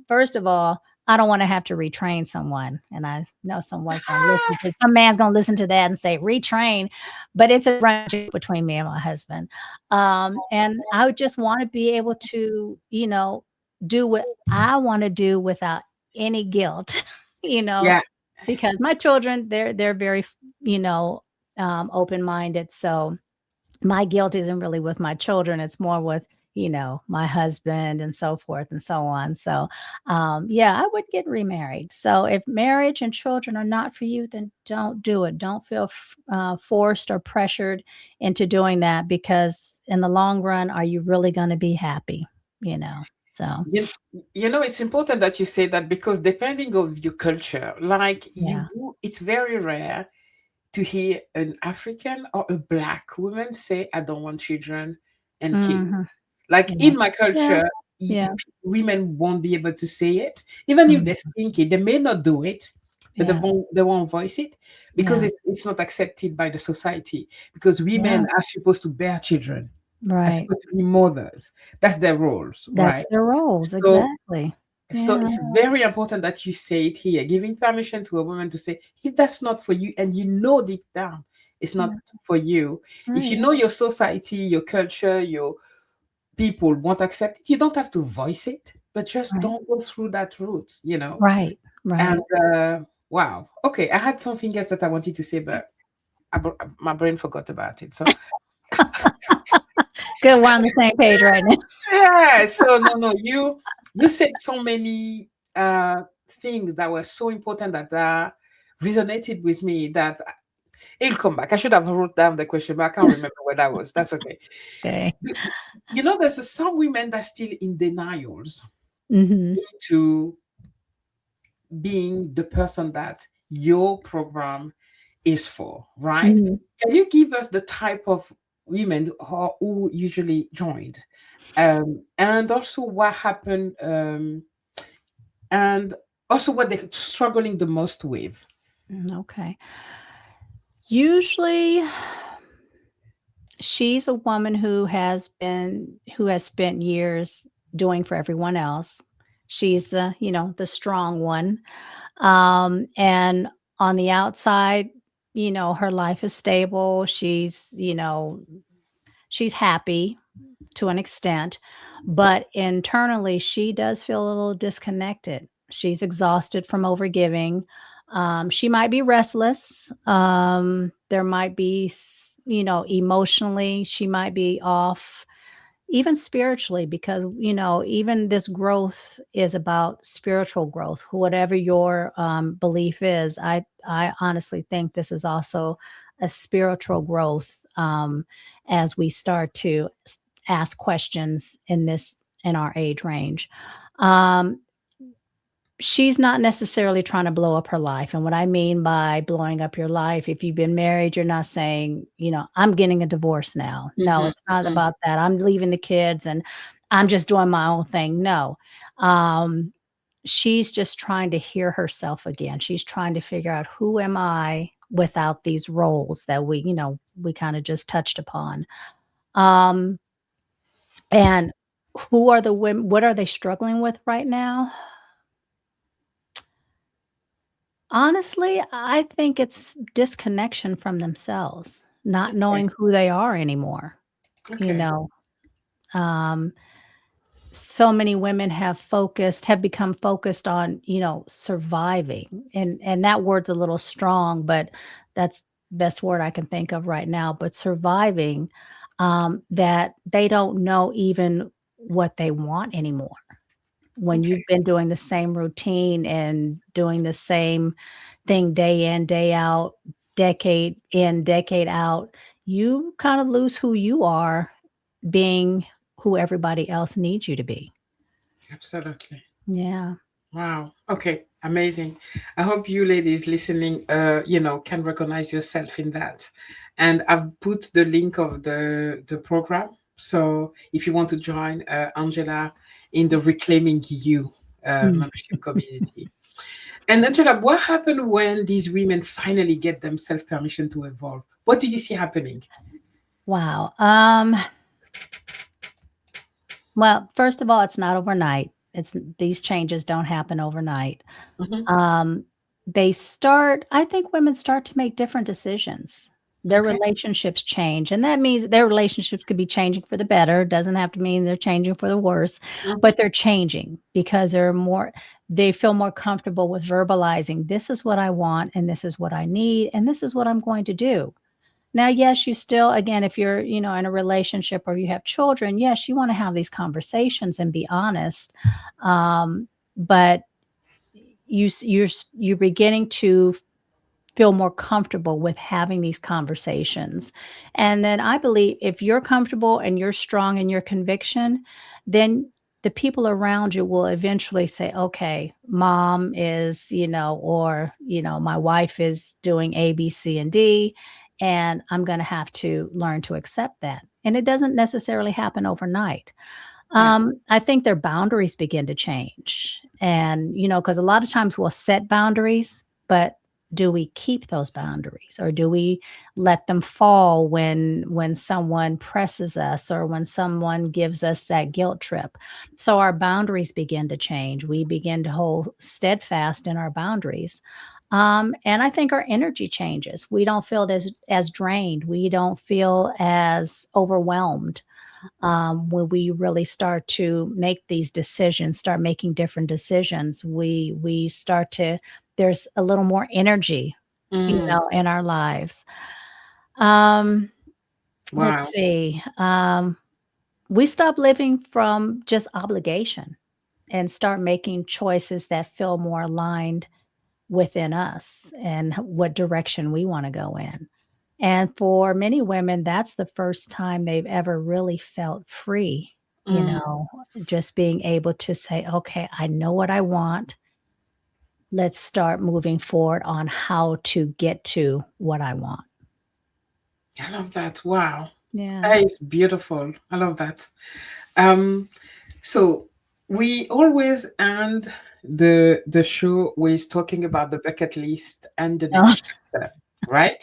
first of all, I don't wanna have to retrain someone," and I know some man's gonna listen to that and say, "Retrain," but it's a relationship between me and my husband. And I would just wanna be able to, do what I wanna do without any guilt, you know, Yeah. because my children, they're very, open-minded, so my guilt isn't really with my children, it's more with, my husband and so forth and so on. So, yeah, I would get remarried. So if marriage and children are not for you, then don't do it. Don't feel forced or pressured into doing that because in the long run, are you really going to be happy? You know. So, You, you know, it's important that you say that because depending of your culture, like yeah. it's very rare to hear an African or a black woman say, I don't want children and kids. Mhm. Like Yeah. in my Yeah. culture, Yeah. women won't be able to say it, even if Mhm. they think it. They may not do it, but Yeah. they won't voice it because Yeah. it's not accepted by the society. Because Yeah. women are supposed to bear children, are Right. supposed to be mothers. That's their roles, That's right? their roles. So Exactly. so Yeah. it's very important that you say it here, giving permission to a woman to say, if that's not for you, and you know deep down it's not Yeah. for you, if you Right. know your society, your culture, your people won't accept it, you don't have to voice it, but just Right. don't go through that route. Right. And Right. wow, okay, I had something else that I wanted to say, but my brain forgot about it. So Good, we're on the same page right now. yeah, so no, you said so many things that were so important that resonated with me that it'll come back. I should have wrote down the question, but I can't remember where that was. That's okay. Okay. You, you know, there's some women that still in denials Mhm. into being the person that your program is for, right? Mhm. Can you give us the type of women who usually joined? And also what happened, and also what they're struggling the most with. Okay. Usually, she's a woman who has spent years doing for everyone else. She's the strong one. And on the outside, her life is stable. She's happy to an extent, but internally, she does feel a little disconnected. She's exhausted from overgiving. She might be restless. There might be, emotionally, she might be off, even spiritually, because, even this growth is about spiritual growth. Whatever your belief is, I honestly think this is also a spiritual growth as we start to ask questions in our age range. Um, she's not necessarily trying to blow up her life. And what I mean by blowing up your life, if you've been married, you're not saying, I'm getting a divorce now. No, Mhm, it's not mhm. about that. I'm leaving the kids and I'm just doing my own thing. No. Um, she's just trying to hear herself again. She's trying to figure out who am I without these roles that we kind of just touched upon. Um, and who are the women? What are they struggling with right now? Honestly, I think it's disconnection from themselves, not Okay, knowing who they are anymore, you okay. know? Um, so many women have become focused on, surviving, and that word's a little strong, but that's best word I can think of right now, but surviving, that they don't know even what they want anymore. When Okay, you've been doing the same routine and doing the same thing day in, day out, decade in, decade out, you kind of lose who you are being who everybody else needs you to be. absolutely. Yeah. Wow. Okay, amazing. I hope you ladies listening, can recognize yourself in that. And I've put the link of the program. So if you want to join Angela in the Reclaiming You Mm. membership community. And Angela, what happened when these women finally get themselves permission to evolve? What do you see happening? Wow. Well, first of all, it's not overnight. It's these changes don't happen overnight. Hmm. Um, they start I think women start to make different decisions. Their Okay. relationships change, and that means their relationships could be changing for the better. It doesn't have to mean they're changing for the worse, Mhm. but they're changing because they feel more comfortable with verbalizing, "This is what I want, and this is what I need, and this is what I'm going to do." Now, yes, you still again, if you're, in a relationship or you have children, yes, you wanna have these conversations and be honest, but you're beginning to feel more comfortable with having these conversations. And then I believe if you're comfortable and you're strong in your conviction, then the people around you will eventually say, okay, mom is, or, my wife is doing A, B, C, and D, and I'm going to have to learn to accept that. And it doesn't necessarily happen overnight. Yeah. I think their boundaries begin to change. And, because a lot of times we'll set boundaries, but do we keep those boundaries or do we let them fall when someone presses us or when someone gives us that guilt trip? So our boundaries begin to change. We begin to hold steadfast in our boundaries. And I think our energy changes. We don't feel as drained. We don't feel as overwhelmed when we really start to make these decisions, start making different decisions, we start to there's a little more energy, Mm. in our lives. Um, let's Wow. see. We stop living from just obligation and start making choices that feel more aligned within us and what direction we want to go in. And for many women, that's the first time they've ever really felt free, Mm. just being able to say, okay, I know what I want. Let's start moving forward on how to get to what I want. I love that. Wow. Yeah. That is beautiful. I love that. Um, so we always end the show with talking about the bucket list and the Oh. next chapter, right?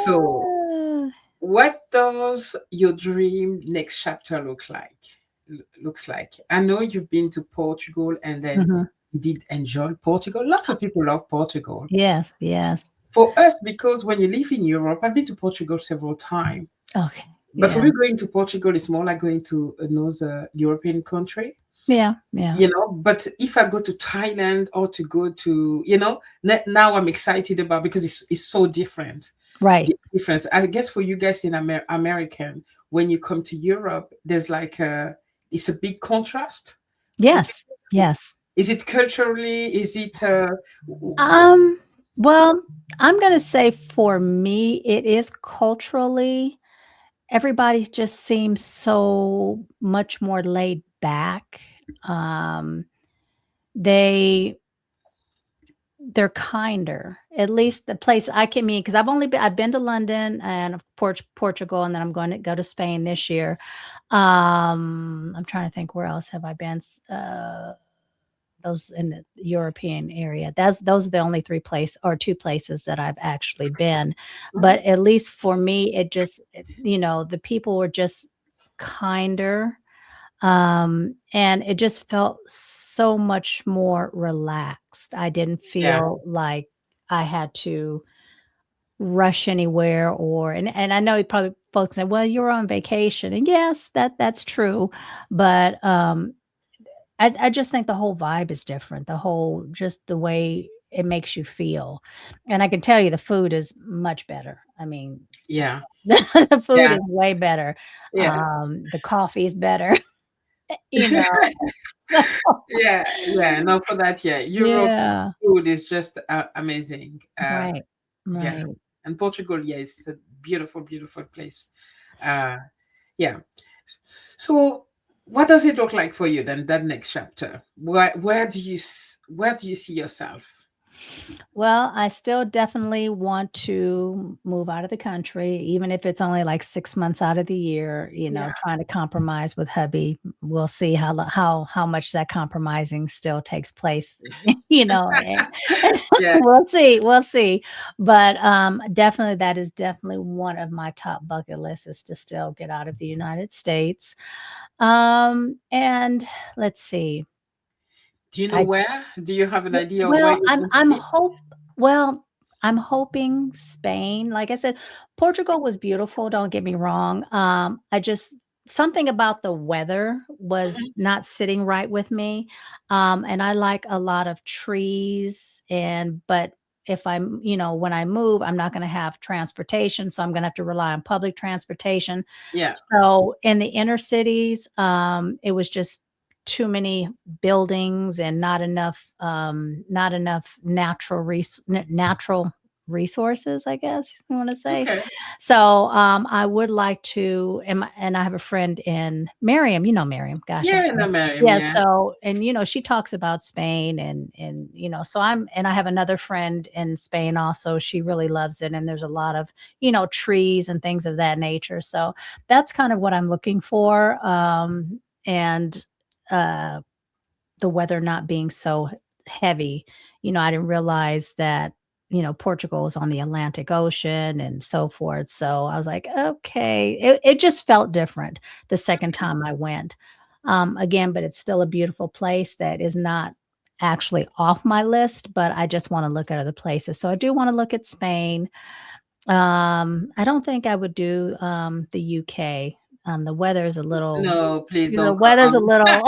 So what does your dream next chapter looks like? I know you've been to Portugal and then Mhm. you did enjoy Portugal. Lots of people love Portugal. Yes, yes. For us, because when you live in Europe, I've been to Portugal several times. Okay. But for Yeah. me, going to Portugal is more like going to another European country, Yeah, yeah. But if I go to Thailand or to go to, now I'm excited about because it's so different. Right. The difference, I guess, for you guys in American, when you come to Europe, there's like it's a big contrast. Would Yes, you, yes. is it culturally? Is it Um, well, I'm gonna say for me, it is culturally everybody just seems so much more laid back. Um, they they're kinder. At least the place I can mean, because I've been to London and of Portugal, and then I'm going to go to Spain this year. I'm trying to think where else have I been? Those in the European area. Those are the only 3 place or 2 places that I've actually been. Mhm. But at least for me, the people were just kinder, and it just felt so much more relaxed. I didn't Yeah, feel like I had to rush anywhere and I know probably folks say, "Well, you're on vacation." And yes, that's true, but, I just think the whole vibe is different, the whole just the way it makes you feel, and I can tell you the food is much better. I mean, yeah, the food yeah, is way better. yeah. The coffee is better, you know, so Yeah, yeah. No, for that, yeah. Europe yeah, food is just amazing. right, Yeah, right. and Portugal, yeah, it's a beautiful, beautiful place. Uh, yeah. So, what does it look like for you then? That next chapter, where do you see yourself? Well, I still definitely want to move out of the country, even if it's only like 6 months out of the year, Yeah. trying to compromise with hubby. We'll see how much that compromising still takes place, and Yeah. we'll see. But, definitely that is definitely one of my top bucket lists is to still get out of the United States. And let's see. Do you know I where? Do you have an W idea of where well, you're I'm going to I'm be? hope well, I'm hoping Spain. Like I said, Portugal was beautiful, don't get me wrong. I just something about the weather was Mhm. not sitting right with me, and I like a lot of trees but if when I move, I'm not gonna have transportation, so I'm gonna have to rely on public transportation. Yeah. So, in the inner cities, it was just too many buildings and not enough natural resources, I guess you wanna say. Okay. So, I would like to and I have a friend in Miriam, you know Miriam, gosh, I'm Yeah, trying no, Miriam, yeah, yeah. so and, she talks about Spain so I have another friend in Spain also, she really loves it, and there's a lot of, trees and things of that nature, so that's kind of what I'm looking for, and, uh the weather not being so heavy. I didn't realize that, Portugal is on the Atlantic Ocean and so forth. So I was like, okay. It just felt different the second time I went. Again, but it's still a beautiful place that is not actually off my list, but I just want to look at other places. So I do want to look at Spain. I don't think I would do the UK. The weather is a little No, please the don't weather's a come. little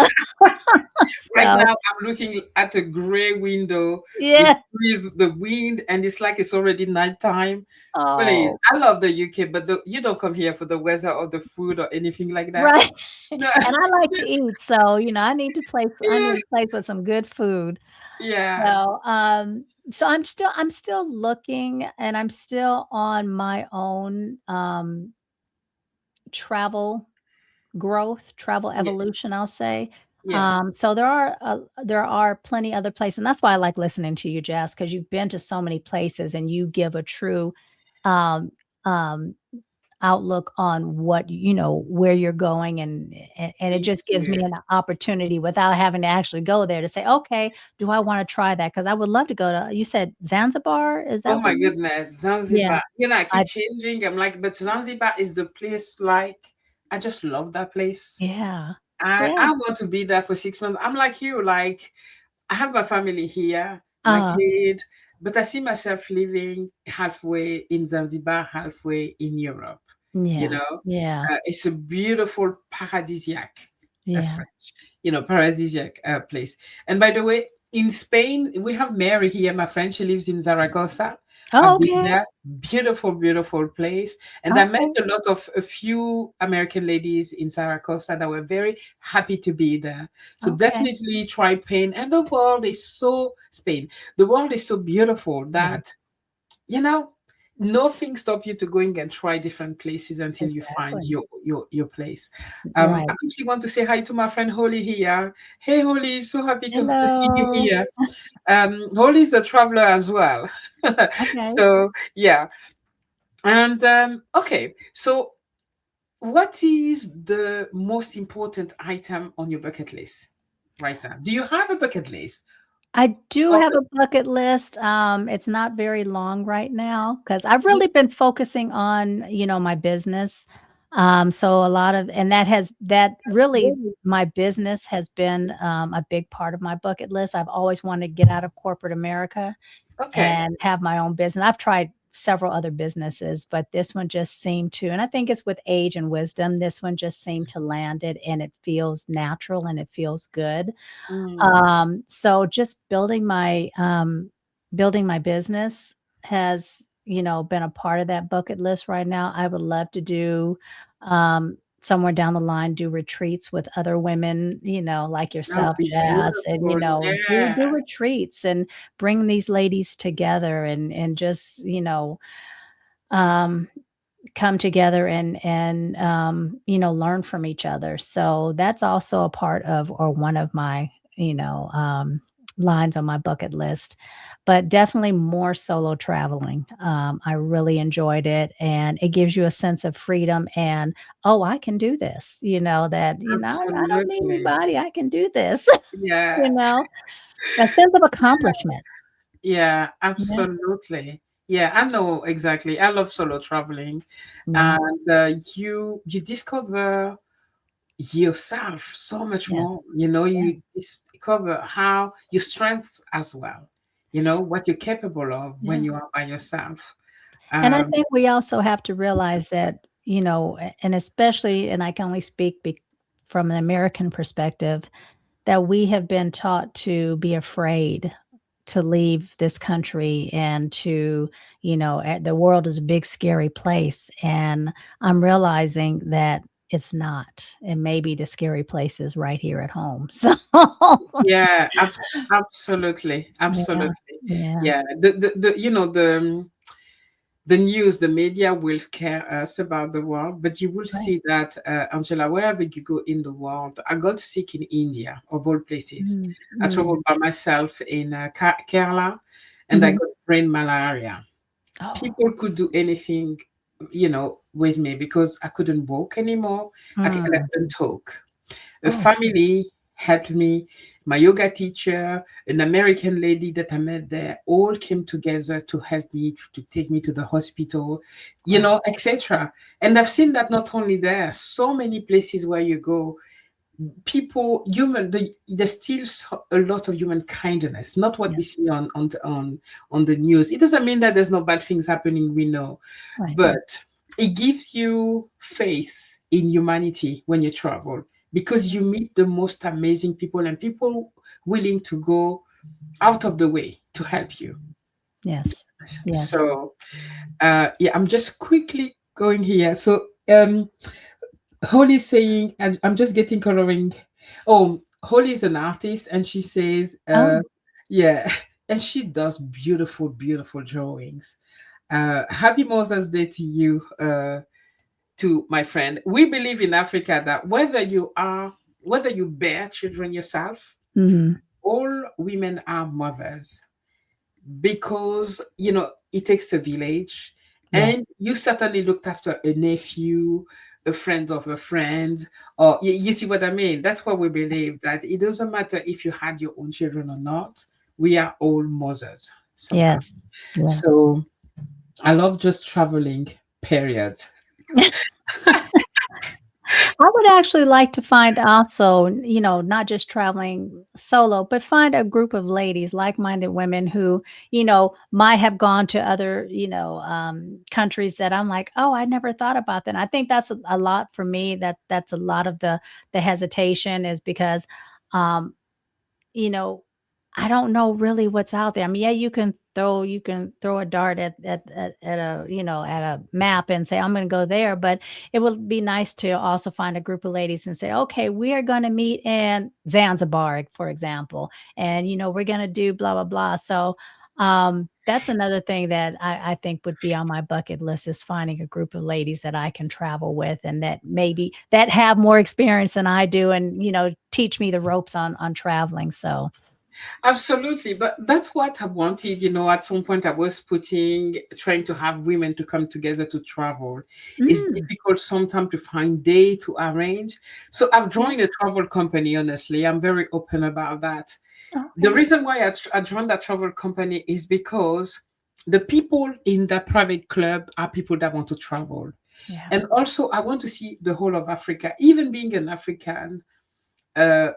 Right so now, I'm looking at a gray window with yeah. breeze, the wind, and it's like it's already nighttime. Please, Oh, I love the UK, but you don't come here for the weather or the food or anything like that. right. No. And I like to eat, so, I Yeah, need a place with some good food. yeah, So I'm still looking, and I'm still on my own, travel travel yeah, evolution, I'll say. yeah. So there are plenty other places, and that's why I like listening to you, Jazz, because 'cause you've been to so many places and you give a true, um, um outlook on where you're going and it Thank just gives me you. an opportunity without having to actually go there to say, "Okay, do I wanna try that?" Because I would love to go to you said Zanzibar? Is Oh that my where you goodness, Yeah, Zanzibar. I I keep changing. I'm like, but Zanzibar is the place. Like, I just love that place. yeah. I Yeah. want to be there for 6 months. I'm like you. Like, I have my family here, my uh kid, but I see myself living halfway in Zanzibar, halfway in Europe. You Yeah. know, Yeah. it's a beautiful paradisiac. That's Yeah. French. Paradisiac place. And by the way, in Spain, we have Mary here, my friend. She lives in Zaragoza. Oh, I've been okay. there. Beautiful, beautiful place. And I met Okay. a few American ladies in Zaragoza that were very happy to be there. So Okay. definitely try Spain. And the world is so beautiful Yeah, that, you know, nothing stop you to going and try different places until you find exactly. your place. I Right. quickly want to say hi to my friend Holly here. Hey Holly, so happy to see you Hello. here. Holly is a traveler as well. Okay. So yeah. And okay, so what is the most important item on your bucket list right now? Do you have a bucket list? I do Of have the a bucket list, it's not very long right now because 'cause I've really been focusing on, my business, so a lot of and that really my business has been, a big part of my bucket list. I've always wanted to get out of corporate America Okay. and have my own business. I've tried several other businesses, but this one just seemed to and I think it's with age and wisdom, this one just seemed to land it, and it feels natural, and it feels good. Mm, So just building my business has, been a part of that bucket list right now. I would love to do, somewhere down the line, do retreats with other women, like that would yourself, be Jazz, and, beautiful. do Yeah. retreats and bring these ladies together and just, um, come together and learn from each other. So that's also a part of or one of my, lines on my bucket list, but definitely more solo traveling. I really enjoyed it, and it gives you a sense of freedom and, "Oh, I can do this," "I don't need Absolutely. anybody, I can do this," Yeah. you know? A sense of accomplishment. Yeah, Yeah, absolutely. Yeah, I know exactly. I love solo traveling, yeah, and you discover yourself so much more. yes, yeah, You discover how your strengths as well. What you're capable of when yeah. you are by yourself. And I Um, think we also have to realize that, and especially, and I can only speak from an American perspective, that we have been taught to be afraid to leave this country and the world is a big, scary place. And I'm realizing that it's not. And maybe the scary place is right here at home. So, yeah, absolutely, yeah, absolutely. yeah, Yeah, the news, the media will scare us about the world, but you will right. see that, Angela, wherever you go in the world, I got sick in India, of all places. Mm, I mm, traveled by myself in Kerala, and I mhm. got brain malaria. Oh, People could do anything, with me because I couldn't walk anymore. And I mm. couldn't talk. A Oh, family helped me, my yoga teacher, an American lady that I met there, all came together to help me, to take me to the hospital, wow. etc. And I've seen that not only there, so many places where you go, people, there's still a lot of human kindness, not what we Yes, see on the news. It doesn't mean that there's no bad things happening, we know, right. but it gives you faith in humanity when you travel, because Yeah. you meet the most amazing people, and people willing to go out of the way to help you. Yes. Yes. So yeah, I'm just quickly going here. So Holly's saying, and I'm just getting coloring. Oh, Holly's an artist, and she says, Oh, yeah, and she does beautiful, beautiful drawings. Happy Mother's Day to you, to my friend. We believe in Africa that whether you bear children yourself, mhm. all women are mothers, because it takes a village, Yeah. and you certainly looked after a nephew, a friend of a friend, or you see what I mean. That's why we believe that it doesn't matter if you had your own children or not, we are all mothers somehow. Yes. Yes. So I love just traveling, period. I would actually like to find also, not just traveling solo, but find a group of ladies, like-minded women who, might have gone to other, countries that I'm like, "Oh, I never thought about that." And I think that's a lot for me, that's a lot of the hesitation is because, um, you know, I don't know really what's out there. I mean, yeah, you can throw a dart at a, at a map and say, "I'm gonna go there," but it would be nice to also find a group of ladies and say, "Okay, we are gonna meet in Zanzibar," for example, and, we're gonna do blah, blah, blah. So, that's another thing that I think would be on my bucket list is finding a group of ladies that I can travel with and that have more experience than I do and, teach me the ropes on traveling, so Absolutely, but that's what I wanted. At some point, I was trying to have women to come together to travel. It's mm, difficult sometimes to find day to arrange. So I've yeah, joined a travel company. Honestly, I'm very open about that. The okay, reason why I joined that travel company is because the people in that private club are people that want to travel, yeah, and also I want to see the whole of Africa. Even being an African, uh,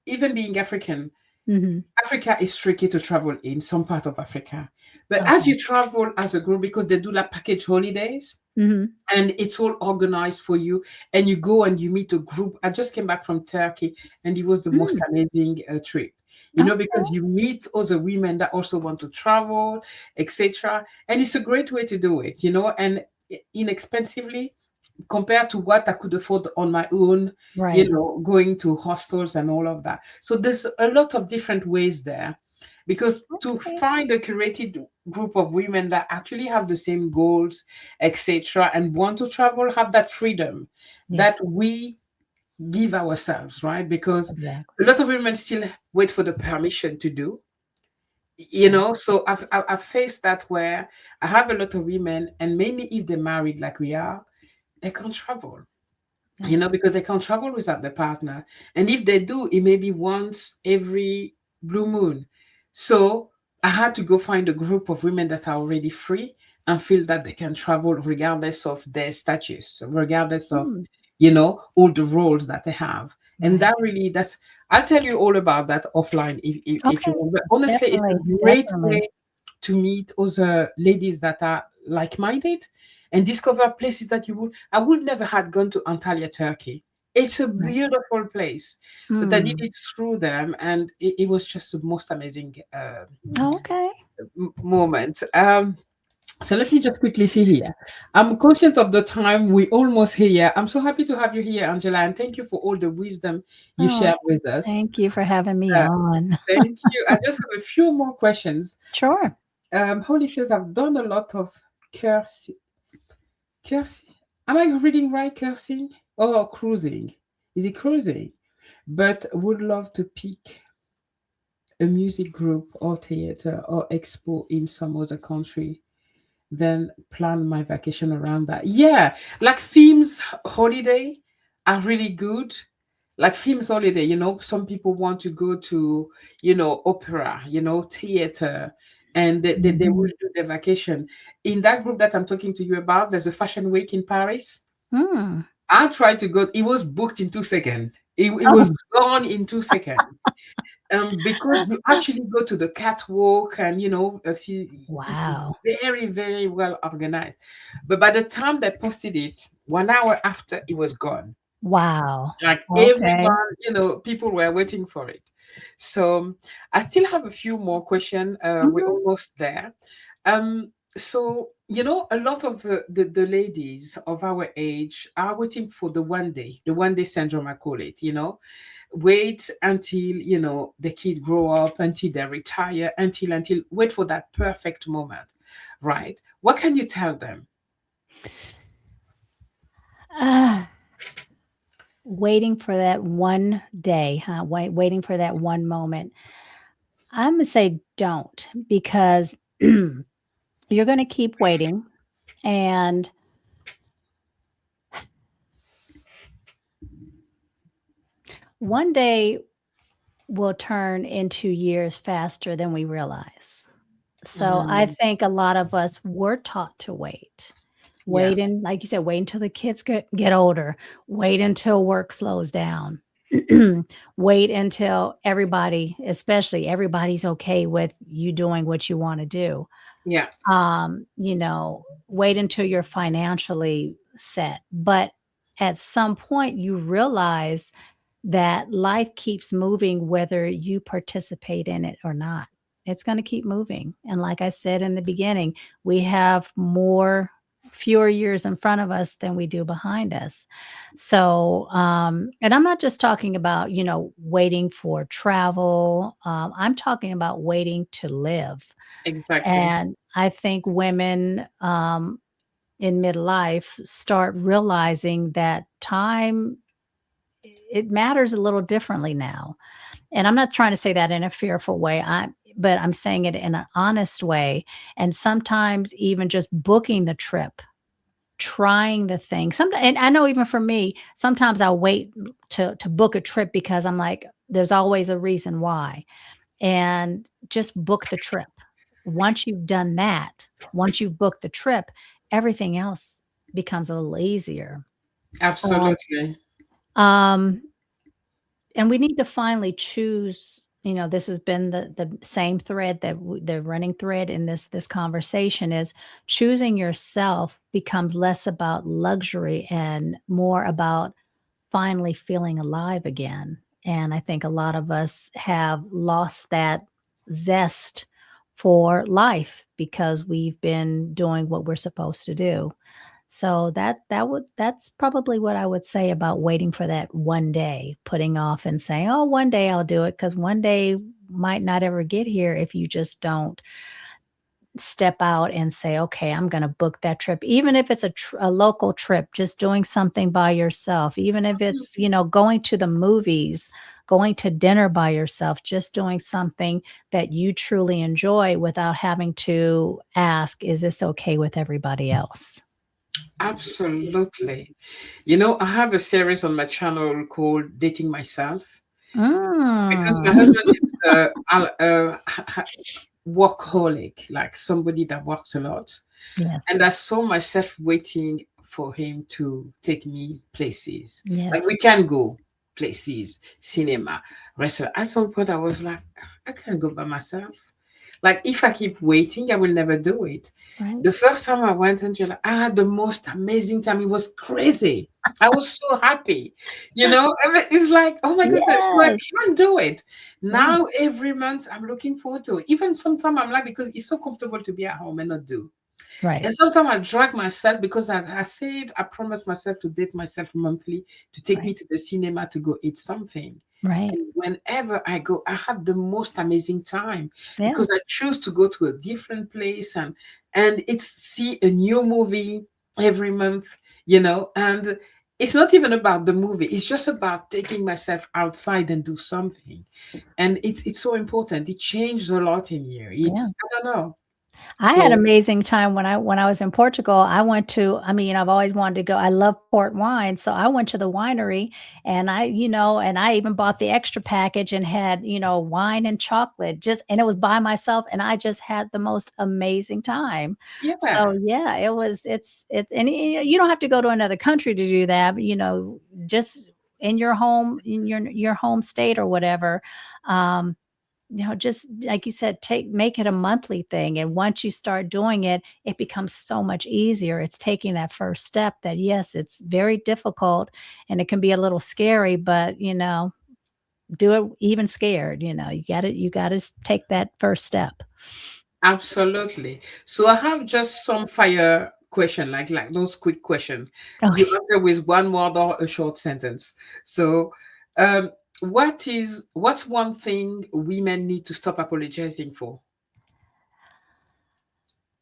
even being African. mhm, Africa is tricky to travel in some part of Africa. But as okay, you travel as a group, because they do like package holidays mhm, and it's all organized for you, and you go and you meet a group. I just came back from Turkey, and it was the most mm, amazing trip. okay, Because you meet other women that also want to travel, etc. And it's a great way to do it, and inexpensively compared to what I could afford on my own, right, going to hostels and all of that. So there's a lot of different ways there, because to okay, find a curated group of women that actually have the same goals, etc., and want to travel, have that freedom yeah, that we give ourselves, right? Because a Exactly. lot of women still wait for the permission to do, Yeah. so I've faced that where I have a lot of women, and mainly if they're married like we are, they can't travel, Yeah. because they can't travel without their partner. And if they do, it may be once every blue moon. So I had to go find a group of women that are already free and feel that they can travel regardless of their status, regardless of, Mm, all the roles that they have. And right. I'll tell you all about that offline if you Okay. want. But honestly, it's a Definitely. great Definitely. way to meet other ladies that are like-minded and discover places that I would never had gone to Antalya, Turkey. It's a Right. beautiful place, but I did Mm. it through them, and it was just the most amazing Okay. moment. So let me just quickly see here. I'm conscious of the time. We almost here. I'm so happy to have you here, Angela, and thank you for all the wisdom you Oh, shared with us. thank you for having me Uh, on. Thank you. I just have a few more questions. Sure. Holly says, I've done a lot of cursing. Cursing? Am I reading right? Cursing or cruising? Is it cruising? But would love to pick a music group or theater or expo in some other country, then plan my vacation around that. Yeah, like themes holiday are really good. Like themes holiday, some people want to go to, opera, theater, and they will Mhm. do their vacation. In that group that I'm talking to you about, there's a fashion week in Paris. Mm. I tried to go, it was booked in 2 seconds. It Oh, was gone in 2 seconds. Because you actually go to the catwalk and see it's wow. very, very well organized. But by the time they posted it, 1 hour after, it was gone. Wow. Like Okay. everyone, people were waiting for it. So I still have a few more questions. We're Mhm. almost there. So a lot of the ladies of our age are waiting for the one day syndrome, I call it. Wait until the kid grow up, until they retire, until wait for that perfect moment, right? What can you tell them? Ah, waiting for that one day, huh? Waiting for that one moment. I'm gonna say don't because you're gonna keep waiting, and one day will turn into years faster than we realize. So I Mm, think a lot of us were taught to wait. yeah, Wait, and like you said, wait until the kids get older. Wait until work slows down. Wait until everybody, especially everybody's okay with you doing what you want to do. yeah, Wait until you're financially set. But at some point you realize that life keeps moving whether you participate in it or not. It's going to keep moving. And like I said in the beginning, we have fewer years in front of us than we do behind us. So, and I'm not just talking about, waiting for travel. I'm talking about waiting to live. exactly. And I think women in midlife start realizing that time, it matters a little differently now. And I'm not trying to say that in a fearful way. But I'm saying it in an honest way. And sometimes even just booking the trip, trying the thing. And I know even for me, sometimes I'll wait to book a trip because I'm like, there's always a reason why. And just book the trip. Once you've done that, once you've booked the trip, everything else becomes a little easier. Um, Absolutely. um, and we need to finally choose. This has been the same thread the running thread in this conversation is choosing yourself becomes less about luxury and more about finally feeling alive again. And I think a lot of us have lost that zest for life because we've been doing what we're supposed to do. So that's probably what I would say about waiting for that one day, putting off and saying, "Oh, one day I'll do it," because one day might not ever get here if you just don't step out and say, "Okay, I'm gonna book that trip." Even if it's a local trip, just doing something by yourself, even if it's, going to the movies, going to dinner by yourself, just doing something that you truly enjoy without having to ask, "Is this okay with everybody else?" Absolutely. I have a series on my channel called Dating Myself because my Mm. husband is workaholic, like somebody that works a lot. Yes, And I saw myself waiting for him to take me places. Like yes, we can go places, cinema, restaurant. At some point, I was like, I can't go by myself. Like if I keep waiting, I will never do it. right. The first time I went, Angela, I had the most amazing time. It was crazy. I was so happy. I mean, it's like, oh my goodness, so I Yes, can do it. right, Now, every month, I'm looking forward to it. Even sometimes I'm like, because it's so comfortable to be at home and not do. right, And sometimes I drag myself because I said I promised myself to date myself monthly to take me right, to the cinema to go eat something. right. And whenever I go, I have the most amazing time Yeah, because I choose to go to a different place and it's see a new movie every month, and it's not even about the movie. It's just about taking myself outside and do something. And it's so important. It changed a lot in here. yeah. I don't know. I had So amazing time when I was in Portugal. I've always wanted to go. I love port wine, so I went to the winery and I even bought the extra package and had, wine and chocolate and it was by myself and I just had the most amazing time. So yeah. yeah, it's and you don't have to go to another country to do that, but just in your home state or whatever. Um just like you said, make it a monthly thing, and once you start doing it, it becomes so much easier. It's taking that first step that, yes, it's very difficult and it can be a little scary, but, do it even scared, you gotta take that first step. Absolutely. So I have just some fire question, like those quick questions. You Okay. answer with one word or a short sentence. So, um, what's one thing women need to stop apologizing for?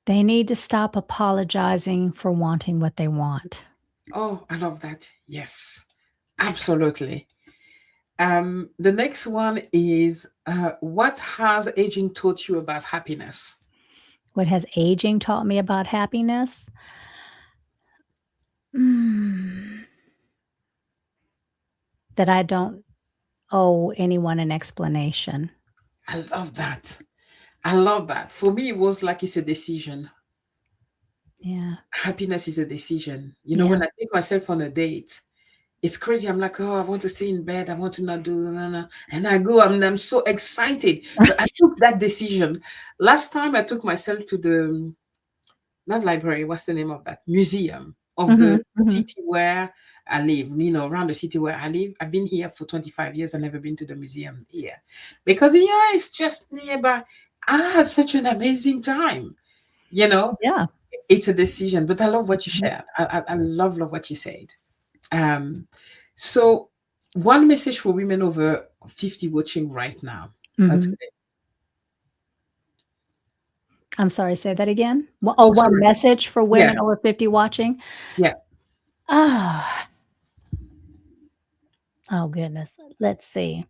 They need to stop apologizing for wanting what they want. Oh, I love that. Yes, absolutely. The next one is what has aging taught you about happiness? What has aging taught me about happiness? Mm, that I don't owe anyone an explanation. I love that. I love that. For me, it was like it's a decision. Yeah. Happiness is a decision. Yeah. When I take myself on a date, it's crazy. I'm like, oh, I want to stay in bed. I want to not do, no, no. And I go, I'm so excited. But I took that decision. Last time I took myself to the, not library, what's the name of that? Museum of the Mhm, mhm. city where I live, around the city where I live. I've been here for 25 years. I've never been to the museum here because, yeah, it's just nearby. I had such an amazing time, you know. Yeah. It's a decision, but I love what you Mhm, shared. I love what you said. Um, so one message for women over 50 watching right now. mhm. Today. I'm sorry, say that again? Oh, One sorry. message for Yeah, women over 50 watching? yeah. Ah, oh goodness. Let's see.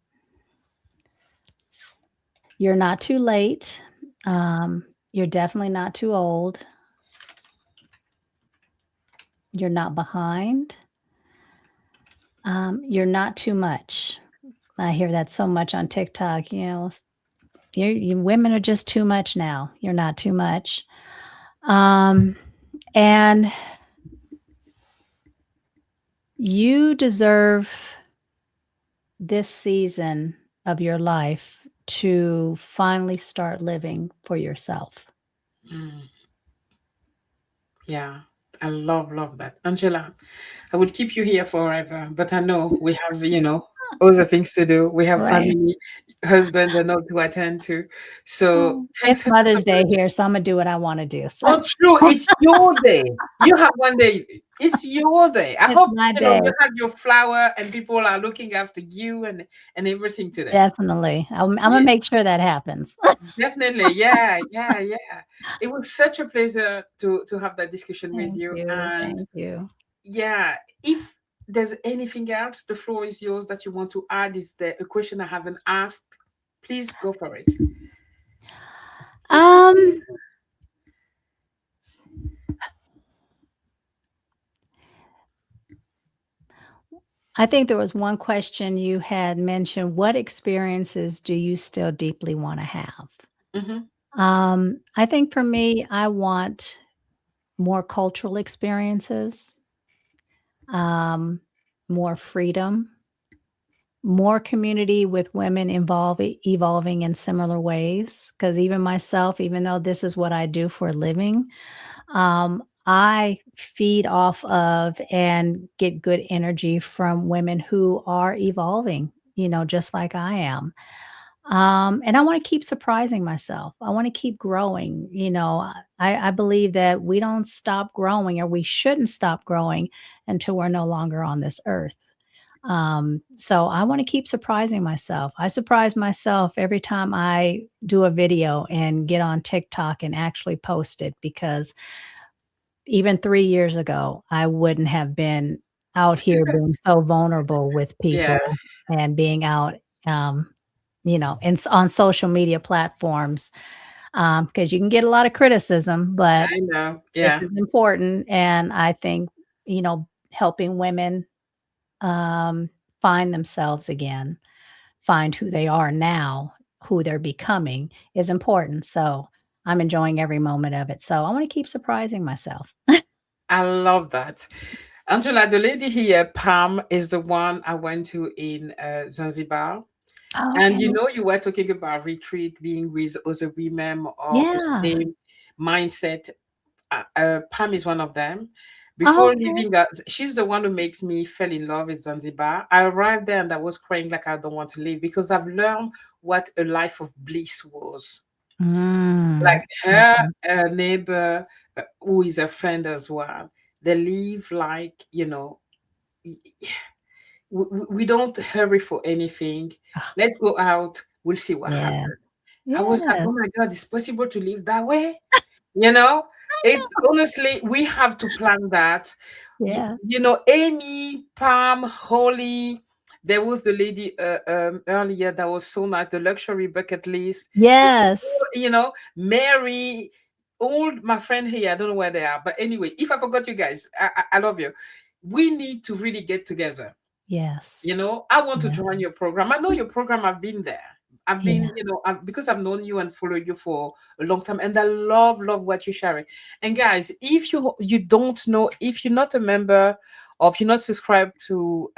You're not too late. You're definitely not too old. You're not behind. You're not too much. I hear that so much on TikTok, you women are just too much now. You're not too much. Um, and you deserve this season of your life to finally start living for yourself. Mm, yeah. I love that. Angela, I would keep you here forever, but I know we have, other things to do. We have Right. family, husband, and all to attend to. So Oh, thanks it's so much Mother's for Day here, so Imma do what I wanna do, so oh, true. It's your day. You have one day. It's your day. I it's hope my you know day. you have your flower and people are looking after you and everything today. Definitely. Imma Yeah, make sure that happens. definitely. Yeah, yeah, yeah. It was such a pleasure to have that discussion with Thank you. you, And thank you. yeah, if there's anything else, the floor is yours that you want to add. Is there a question I haven't asked? Please go for it. Um, I think there was one question you had mentioned, "What experiences do you still deeply wanna have?" Hmm. I think for me, I want more cultural experiences, um, more freedom, more community with women evolving in similar ways. Because even myself, even though this is what I do for a living, I feed off of and get good energy from women who are evolving, just like I am. And I want to keep surprising myself. I want to keep growing. I believe that we don't stop growing or we shouldn't stop growing until we're no longer on this earth. So I want to keep surprising myself. I surprise myself every time I do a video and get on TikTok and actually post it because even 3 years ago, I wouldn't have been out here being so vulnerable with Yeah, people and being out, um, on social media platforms, because you can get a lot of criticism, but I know. this Yeah. is important, and I think, helping women, um, find themselves again, find who they are now, who they're becoming is important, so I'm enjoying every moment of it, so I wanna keep surprising myself. I love that. Angela, the lady here, Pam, is the one I went to in Zanzibar. Oh, And okay. you know, you were talking about retreat, being with other women of the Yeah. same mindset. Pam is one of them. Oh, Before okay. leaving, she's the one who makes me fell in love with Zanzibar. I arrived there and I was crying like I don't want to leave because I've learned what a life of bliss was. Like Mm, her okay. neighbor, who is a friend as well, they live like, we don't hurry for anything. Ah, Let's go out. We'll see what yeah. happens. I was like, Yeah. oh my God, it's possible to live that way? You know, it's honestly, we have to plan that. Yeah. Amy, Pam, Holly, there was the lady earlier that was so nice, the luxury bucket list. Yes. Mary, all my friend here, I don't know where they are. But anyway, if I forgot you guys, I love you. We need to really get together. Yes. I want to Yes. join your program. I know your program. I've been there. I've been, Yeah. because I've known you and followed you for a long time, and I love what you're sharing. And guys, if you don't know, if you're not a member, or if you're not subscribed to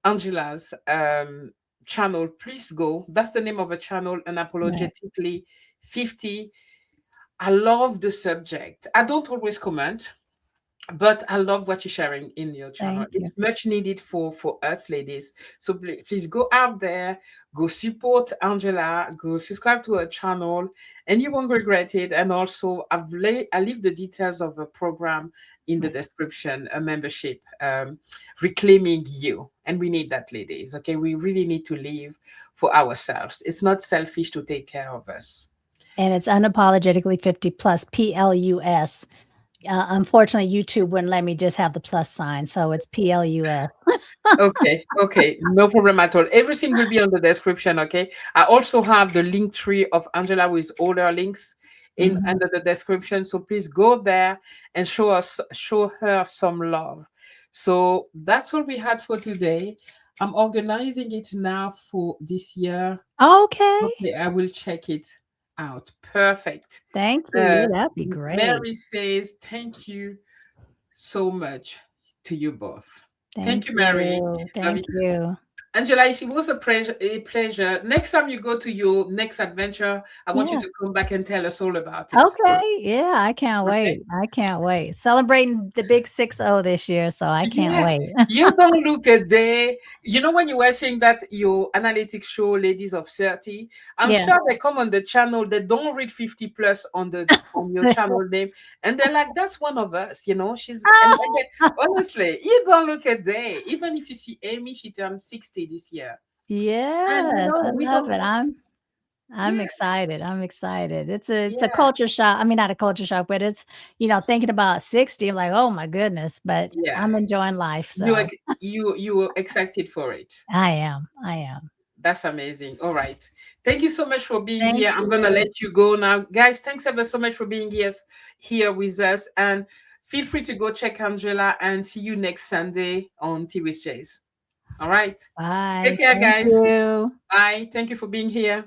Angela's channel, please go. That's the name of a channel, Right. Unapologetically 50. I love the subject. I don't always comment, but I love what you're sharing in your channel. Thank you. It's much needed for us ladies. So please go out there, go support Angela, go subscribe to her channel, and you won't regret it. And also, I leave the details of the program in the Right. description, a membership, reclaiming you. And we need that, ladies. Okay, we really need to live for ourselves. It's not selfish to take care of us. And it's unapologetically 50 plus, PLUS. Unfortunately, YouTube wouldn't let me just have the plus sign, so it's PLUS. Okay, okay, no problem at all. Everything will be on the description, okay? I also have the link tree of Angela with all her links in Mhm. under the description. So please go there and show her some love. So that's all we had for today. I'm organizing it now for this year. Okay. Okay, I will check it out. Perfect. Thank you. Yeah, Uh, that'd be great. Mary says thank you so much to you both. Thank Thank you, Mary. you. Love Thank you. you. Angela, it was a pleasure. A pleasure. Next time you go to your next adventure, I want you Yeah. to come back and tell us all about it. Okay. Yeah, I can't Okay. wait. I can't wait. Celebrating the big 6-0 this year, so I can't Yeah, wait. you don't look a day. You know, when you were saying that your analytics show ladies of 30, I'm Yeah. sure they come on the channel, they don't read 50 plus on the on your channel name, and they're like, that's one of us, you know. She's and then, honestly, you don't look a day. Even if you see Amy, she turned 60 this year. And you Yes, know, I we love don't it. look, I'm yeah, excited. I'm excited. It's a yeah, culture shock. I mean, not a culture shock, but it's, thinking about 60, I'm like, "Oh my goodness," but yeah. I'm enjoying life, You so you were excited for it. I am. I am. That's amazing. All right. Thank you so much for being Thank here. I'm gonna you. let you go now. Guys, thanks ever so much for being here with us. And feel free to go check Angela and see you next Sunday on Tea with Jays. All right. Take Bye. care, Thank guys. you. Bye. Thank you for being here.